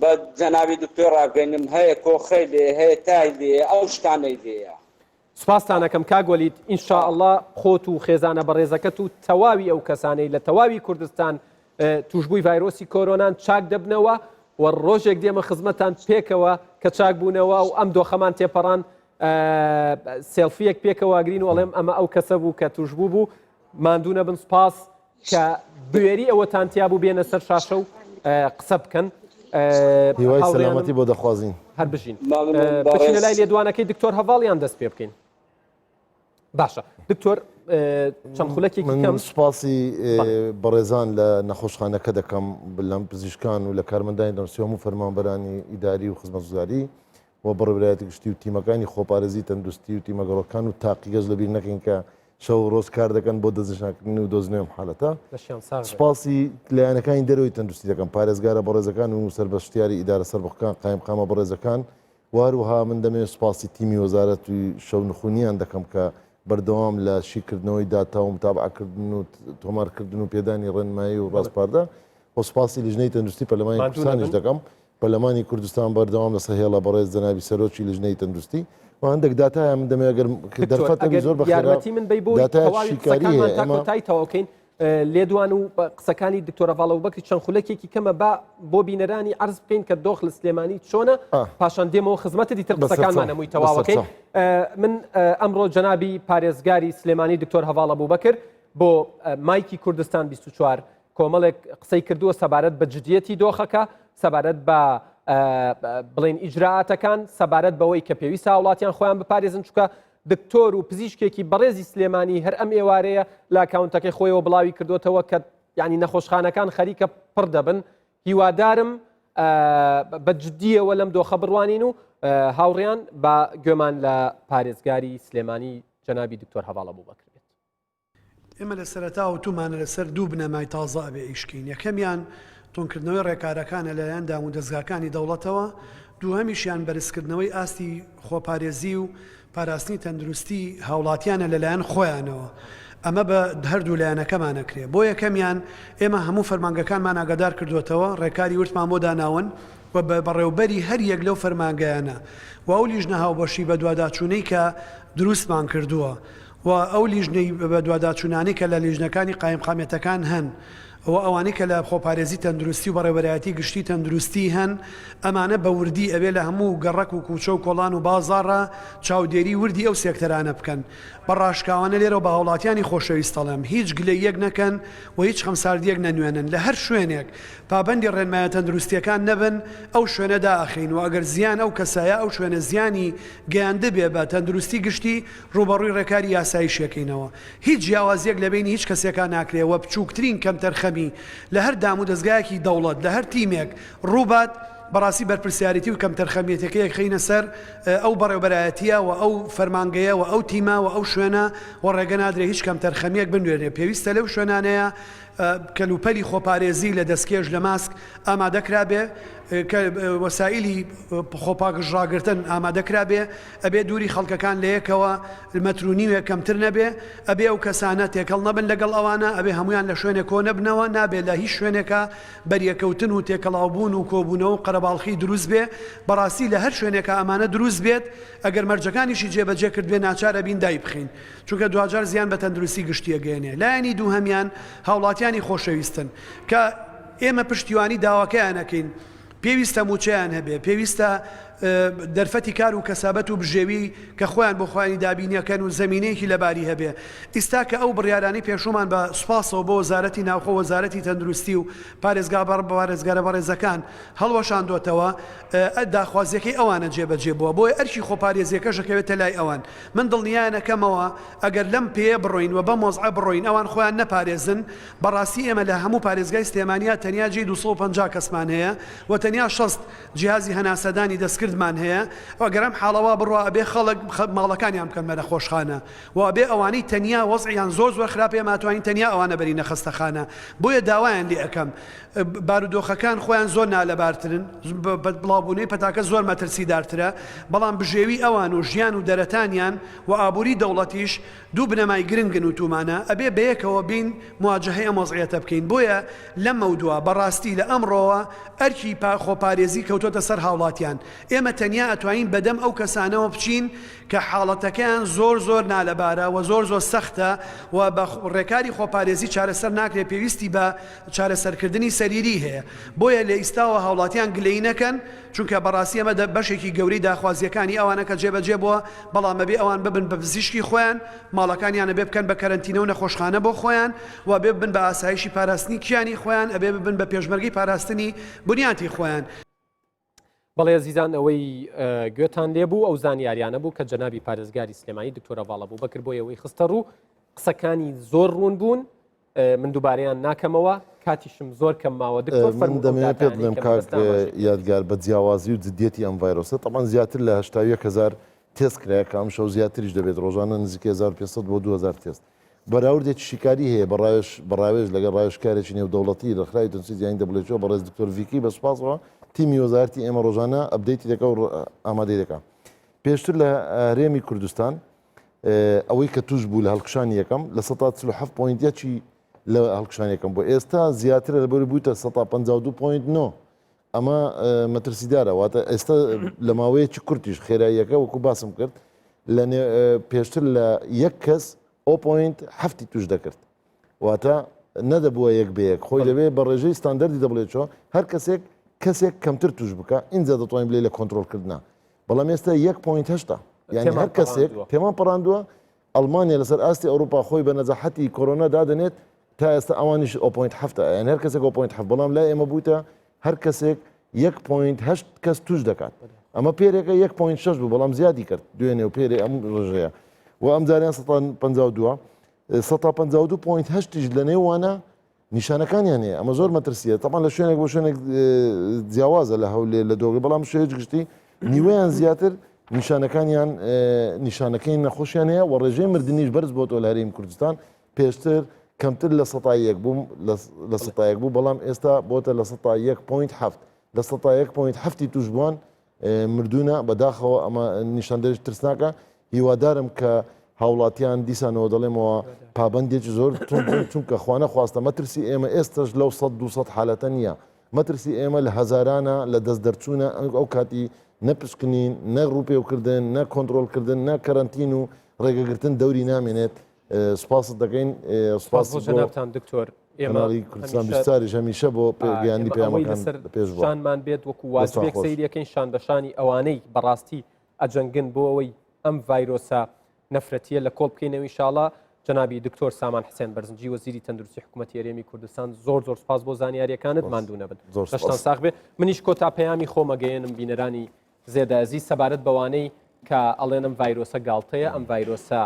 بە جەنابی دکتۆر ڕابگەینم هەیە کۆخەی لێ هەیە تای لێ ئەو شتانەی لێیە سوپاسانەکەم کاگوەلیت ئینشاءالله خۆت و خێزانە بەڕێزەکەت و تەواوی ئەو کەسانەی لە تەواوی کوردستان توشببووی ڤایرۆسی کۆرۆنان چاک دەبنەوە و ڕۆژێک دێمە خزمەتان پێکەوە کە چاک بوونەوە و ئەم دۆخەمان تێپەڕان سێلفیەک پێکەواگرین وڵێم ئەمە ئەو کەسە بوو کە توشببوو بوو ماندوونە بن سوپاس کە بوێری ئەوەتانتیا بوو بێنە سەر شاشە و قسە بکەن هیوای سەلامەتی بۆ دەخوازین هەر بژین بچینە لای لێدوانەکەی دکتۆر هەڤاڵیان دەست پێ بکەین باشە دکتۆر چەند خولەکێکی کەم سوپاسی بەڕێزان لە نەخۆشخانەکە دەکەم لەم پزیشکان و لە کارمەندانی دەنووسیەوە و فەرمانبەرانی ئیداری و خزمەتگوزاری و بەڕێوەبرایەتی گشتی و تیمەکانی خۆپارێزی تەندروستی و تیمەگەڕەکان و تاقیگەز لەبیر نەکەین کە شەو ڕۆژ کار دەکەن بۆ دەستنیشانکردن و دۆزنێم حالەتە سوپاسی لایەنەکانی دەرەوەی تەندروستی دەکەم پارێزگارە بەڕێزەکان و سەربەشتیاری ئیدارە سەربەخۆکان قایمقامە بەڕێزەکان واروها من دەمێت سوپاسی تیمی وەزارەت و شەو نخونیان دەکەم کە بەردەوام لە شیکردنەوەی داتا و متابعکردن و تۆمارکردن و پێدانی ڕێنمایی و ڕاستپاردە بۆ سوپاسی لیژنەی تەندروستی پەرلەمانی کوردستانیش دەکەم پەرلەمانی کوردستان بەردەوام لەسەر هێڵە بەڕێز جەنابی سەرۆکی لژنەی تەندروستی و هەندێک داتایە من دەمێ ئەگەر دەرفەتەوی زۆر یارمەتی من بی بۆ تاکۆتایی تەواوکەین لێدوان و قسەکانی دکتۆرە ڤاڵەوبەکری چەند خولەکێکی کەمە بۆ بینەرانی عرض بکەین کە دۆخ لە سلێمانی چۆنە پاشان دێمەوە خزمەتە دیتر قسەکانمان نەمووی تەواوەکەین. من ئەمڕۆ جەنابی پارێزگاری سلێمانی دکتۆر هەڤاڵە بووبەکر بۆ مایکی کوردستان 24 کۆمەڵێک قسەی کردووە سەبارەت بە جدیەتی دۆخەکە، سەبارەت بە بڵێن ئیجراعاتەکان، سەبارەت بەوەی کە پێویستە وڵاتیان خۆیان بپارێزن چونکە دکتۆر و پزیشکێکی بەڕێزی سلێمانی هەر ئەم ئێوارەیە لە ئاکاونتەکەی خۆیەوە بڵاوی کردوتەوە کە یعنی نەخۆشخانەکان خەریکە پڕ دەبن. هیوادارم بە جدیەوە لەم دۆخە بڕوانین و هاوڕێیان بە گوێمان لە پارێزگاری سلێمانی جەنابی دکتۆر هەڤاڵە بووبەکر بێت. ئێمە لە سەرەتا و تومانە لەسەر دوو بنەمای تازە ئەبێ ئیشکین. یەکەمیان تۆنکردنەوەی ڕێکارەکانە لەلایەن دام و دەستگاکانی دەوڵەتەوە، دووهەمیشیان بەرزکردنەوەی ئاستی خۆپارێزی و پاراستنی تەندروستی هاوڵاتیانە لەلایەن خۆیانەوە. ئەمە بە هەردوو لایەنەکەمانەکرێ. بۆ یەکەمیان ئێمە هەموو فەرمانگەکانمان ئاگادار کردوێتەوە، ڕێکاری ورتمان بۆ داناون و بەڕێوبەری هەر یەک لەو فەرمانگەیانە و ئەو لیژنە هاوبەشی بە دوواداچوونەی کە دروستمان کردووە و ئەو لیژنەی بە دوواداچوونانی کە لە لیژنەکانی قایمقامێتەکان هەن و ئەوانەی کە لە خۆپارێزی تەندروستی و بەڕێوەبەرایەتی گشتی تەندروستی هەن، ئەمانە بە وردی ئەبێ لە هەموو گەڕەک و کوچە و کۆڵان و بازاڕە چاودێری وردی ئەو سێکتەرانە بکەن. بەڕاشکاوانە لێرە بە هاوڵاتیانی خۆشەویست دەڵێم هیچ گلەی یەک نەکەن و هیچ خەمساردیەک نەنوێنن. لە هەر شوێنێک پابەندی ڕێنمایە تەندروستیەکان نەبن ئەو شوێنەدا ئەخین و ئەگەر زیان ئەو کەسایە ئەو شوێنە زیانی گەیاندە بێ بە تەندروستی گشتی ڕوبەڕووی ڕێکاری یاسایی شێکینەوە. هیچ جیاوازیەک لە بینی هیچ کەسێکان ناکرێەوە بچووکترین کەم تەرخەمی لە هەر دام و دەستگایەکی دەوڵەت لە هەر تیمێک ڕووبات بەڕاستی بەرپرسیارەتی و کەم تەرخەمیەتەکەیەک خینە سەر ئەو بەڕێوەبەرایەتیە و ئەو فەرمانگەیە و ئەو تیمە و ئەو شوێنە و ڕێگە نادرێ هیچ کەم تەرخەمیەک بنوێنێ. پێویستە لەو شوێنانەیە کەلوپەلی خۆپارێزی لە دەستکێش لە ماسک ئامادەکرا بێ، وەسائلی خۆپاگژڕاگرتن ئامادەکرا بێ، ئەبێ دووری خەڵکەکان لە یەکەوە مەترونیوێ کەمتر نەبێ، ئەبێ ئەو کەسانە تێکەڵ نەبن لەگەڵ ئەوانە، ئەبێ هەمویان لە شوێنێک کۆ نەبنەوە، نابێت لە هیچ شوێنێکە بەریەکەوتن و تێکەڵاوبوون و کۆبوونەوە و قەرەباڵخی دروست بێ. بەڕاستی لە هەر شوێنێکە ئەمانە دروست بێت ئەگەر مەرجەکانیشی جێبەجێ کردوێ ناچارە بین دای بخین، چونکە دوجار زیان بە تەندروستی گشتیە گەێنێ. لایەنی دووهەمیان هاوڵاتیانی خۆشەویستن کە ئێمە پشتیوانی داواکەیانەکەین. پێویستە موچەیان هەبێ، پێویستە دەرفەتی کار و کەسابەت و بژێوی کە خۆیان بۆ خۆیانی دابینیەکەن و زەمینەیەکی لەباری هەبێ. ئێستا کە ئەو بڕیارانی پێشومان بە سوپاسەوە بۆ وەزارەتی ناوخۆ وەزارەتی تەندروستی و پارێزگارە بەڕێزەکان هەڵوەشاندوتەوە، داخوازیەکەی ئەوانە جێبەجێ بووە، بۆیە ئەرکی خۆپارێزیەکەشەکەوێتە لای ئەوان. من دڵنیایەکەمەوە ئەگەر لەم پێ بڕۆین و بە مۆزعە بڕۆین ئەوان خۆیان نەپارێزن، بەڕاستی ئێمە لە هەموو پارێزگای سلێمانیا تەنیا جێ 250 کەسمان هەیە و تەنیا 60 جیهازی هەناسەدانی دەستکردمان هەیە. ئەگەرم حاڵەوە بڕوە ئەبێ خەڵک ماڵەکانیان بکەن بە خۆشخانە و ئەبێ ئەوانەی تەنیا وەزعیان زۆر خراپێ ماتوانین تەنیا ئەوانە بەرینە خەستەخانە. بۆیە داوایان لێ ئەەکەم بارودۆخەکان خۆیان زۆر نالەبارترن، بڵاوبوونەی پەتاکە زۆر مەترسیدارترە، بەڵام بژێوی ئەوان و ژیان و دەرەتانیان و ئابووری دەوڵەتیش دوو بنەمای گرنگن و تومانە ئەبێ بەیەکەوە بین مواجهەی ئەم وەزعیەتە بکەین. بۆیە لەم مەودووە بەڕاستی لە ئەمڕۆوە ئەرکی خۆپارێزی کەوتۆتە سەر هاوڵاتیان. ئێمە تەنیا ئەتوانین بەدەم ئەو کەسانەوە بچین کە حاڵەتەکەیان زۆر نالەبارە و زۆر سەختە و بە ڕێکاری خۆپارێزی چارەسەر ناکرێت، پێویستی بە چارەسەرکردنی سەریری هەیە. بۆیە لە ئیستاوە هاوڵاتیان گلەی نەکەن، چونکە بەڕاستی ئەمە بەشێکی گەورەی داخوازیەکانی ئەوانە کە جێبەجێ بووە، بەڵام بێ ئەوان ببن بە پزیشکی خۆیان، ماڵەکانیانە بێ بکەن بە کەرەنتینە و نەخۆشخانە بۆ خۆیان و بێ ببن بە ئاسایشی پاراستنی کیانی خۆیان، ئەبێ ببن بە پێشمەرگی پاراستنی بنیاتی خۆیان. بەڵێ عزیزان ئەوەی گوێتان لێبوو ئەو زانیاریانە بوو کە جەنابی پارێزگاری سلێمانی دکتۆرە ڤاڵە بووبەکر بۆ ئەوەی خستە ڕوو قسەکانی زۆر ڕوون بوون. من دووبارەیان ناکەمەوە، کاتیشم زۆر کەم ماوە. من دەمەوێت پێ بڵێم کاک یادگار بە جیاوازی و جدیەتی ئەم ڤایرۆسە تەمان زیاتر لە 81,000 تێست کرایە کام شەو زیاتریش دەبێت، ڕۆژانە نزیک 1500 بۆ 2000 تێست. بەراوردێکی شیکاری هەیە بەڕاوێژ لەگەڵ ڕایشکارێکی نێودەوڵەتی لە خرای دەنووسی زیانی دەبڵێتەوە بەڕێز دکتۆر ڤیکی بە سوپاسەوە تیمی وەزارەتی ئێمە ڕۆژانە ئەپدەیتی دەکە و ئامادەی دەکا. پێشتر لە هەرێمی کوردستان ئەوەی کە توش بوو لە هەڵکشانی یەکەم لە 147 پوینتێکی لە هەڵکشانی یەکەم بۆ ئێستا زیاترە لەبەر بوویتە 152.9 ئەمە مەترسیدارە واتە ئێستا لە ماوەیەکی کورتیش خێراییەکە وەکو باسم کرد لە پێشتر لە یەک کەس 0.7 توش دەکرد واتە نەدەبووە یەک بەیەک خۆی دەبێ بە ڕێژەی ستاندەردی دەبڵێتەوە هەر کەسێک کەمتر توش بکە ئینجا دەتوانین بڵێ لە کۆنتترۆلکردنا بەڵام ئێستا 1.8 یعنی هەر کەسێک پێمان پەڕاندووە ئەڵمانیا لەسەر ئاستی ئەوروپا خۆی بە نەزەحەتی کۆرۆنا دادنێت تا ئێستا ئەوانیش 0.7 یان هەر کەسێک 0.7 بەڵام لای ئێمە بووتە هەر کەسێک 1.8 کەس توش دەکات ئەمە پێرێکە 1.6 بوو بەڵام زیادی کرد دوێنێ و پێرێ ئەم ڕژەیە و ئەم جاریان 152 152.8 لە نێوانە نیشانەکانیان هەیە ئەمە زۆر مەترسیە تاپان لە شوێنێک بۆ شوێنێک جیاوازە لە هەولێر لە دۆگە بەڵام شوێژ گشتی نیوەیان زیاتر نیشانەکەی نەخۆشیان هەیە و ڕێژەی مردنیش بەرز بۆ تۆ لە هەرێمی کوردستان پێشتر کەمتر لە 100 بوو لە 100 بوو بەڵام ئێستا بۆتە لە 101.7 لە 101.7 توش بووان مردونە بەداخەوە ئەمە نیشاندەرش ترسناکە هیوادارم کە هاوڵاتیان دیسانەوە دەڵێمەوە پابندێکی زۆر چونکە خوانە خواستە مەترسی ئێمە ئێستش لەو 100 حالەتە نییە مەترسی ئێمە لە هەزارانە لە دەست دەرچوونە ئەو کاتی نەپشکنین نە ڕوپێوکردن نە کۆنتترۆلکردن نە کەرنتین و ڕێگەگرتن دەوری نامێنێت سپاست دەکەین سپاسناوتان دکتۆر ئێمەی کوردستان بیستاریش هەمیشە بۆ پێگەیاندی پێیامەکان پێش شانمان بێت وەکو واجبێک سەیریەکەین شانبەشانی ئەوانەی بەڕاستی ئەجەنگن بۆ ئەوەی ئەم ڤایرۆسە نەفرەتیە لە کۆڵ بکەینەوە ئینشاڵڵا جەنابی دکتۆر سامان حسێن بەرزنجی وەزیری تەندروستی حکوومەتی هەرێمی کوردستان زۆر سپاس بۆ زانیاریەکانت ماندوو نەبن دەشتان ساغ بێ منیش کۆتا پەیامی خۆمەگەیەنم بینەرانی زێدە ئەزیز سەبارەت بەوانەی کە ئەڵێنم ڤایرۆسە گاڵتەیە ئەم ڤایرۆسە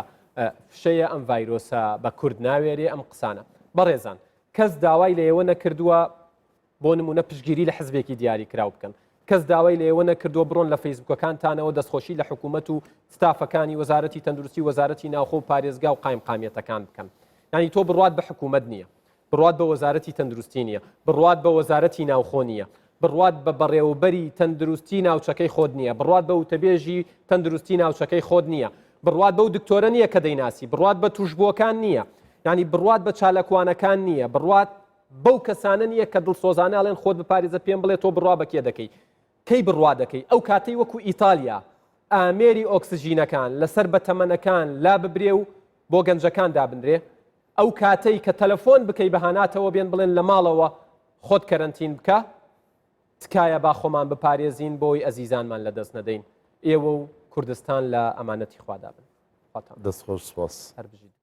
فشەیە ئەم ڤایرۆسە بە کورد ناوێرێ ئەم قسانە بەڕێزان کەس داوای لە ئێوە نەکردووە بۆ نمونە پشگیری لە حزبێکی دیاری کراو بکەن کەس داوای لە ئێوە نەکردووە بڕۆن لە فەیسبوکەکانتانەوە دەستخۆشی لە حکوومەت و ستافەکانی وەزارەتی تەندروستی وەزارەتی ناوخۆ و پارێزگا و قایمقامیەتەکان بکەن ینی تۆ بڕوات بە حکوومەت نییە بڕوات بە وەزارەتی تەندروستی نییە بڕوات بە وەزارەتی ناوخۆ نییە بڕوات بە بەڕێوەبەری تەندروستی ناوچەکەی خۆت نییە بڕوات بە وتەبێژی تەندروستی ناوچەکەی خۆت نییە بڕوات بەو دکتۆرە نییە کە دەیناسی بڕوات بە توشبووەکان نییە ینی بڕوات بە چالەکوانەکان نییە بڕوات بەو کەسانە نییە کە دڵسۆزانەڵێن خۆت بپارێزە پێم بڵێ تۆ بڕوا بەکێ دەکەی کەی بڕوا دەکەی ئەو کاتەی وەکو ئیتالیا ئامێری ئۆکسسیژینەکان لەسەر بەتەمەنەکان لا ببرێ و بۆ گەنجەکان دابنرێ ئەو کاتەی کە تەلەفۆن بکەی بەهاناتەوە بێن بڵێن لە ماڵەوە خۆت کەرەنتین بکە تکایە با خۆمان بپارێزین بۆی ئەزیزانمان لەدەست نەدەین ئێوە و کوردستان لە ئەمانەتی خوادابن دەستخۆش سپاس هەر بژیت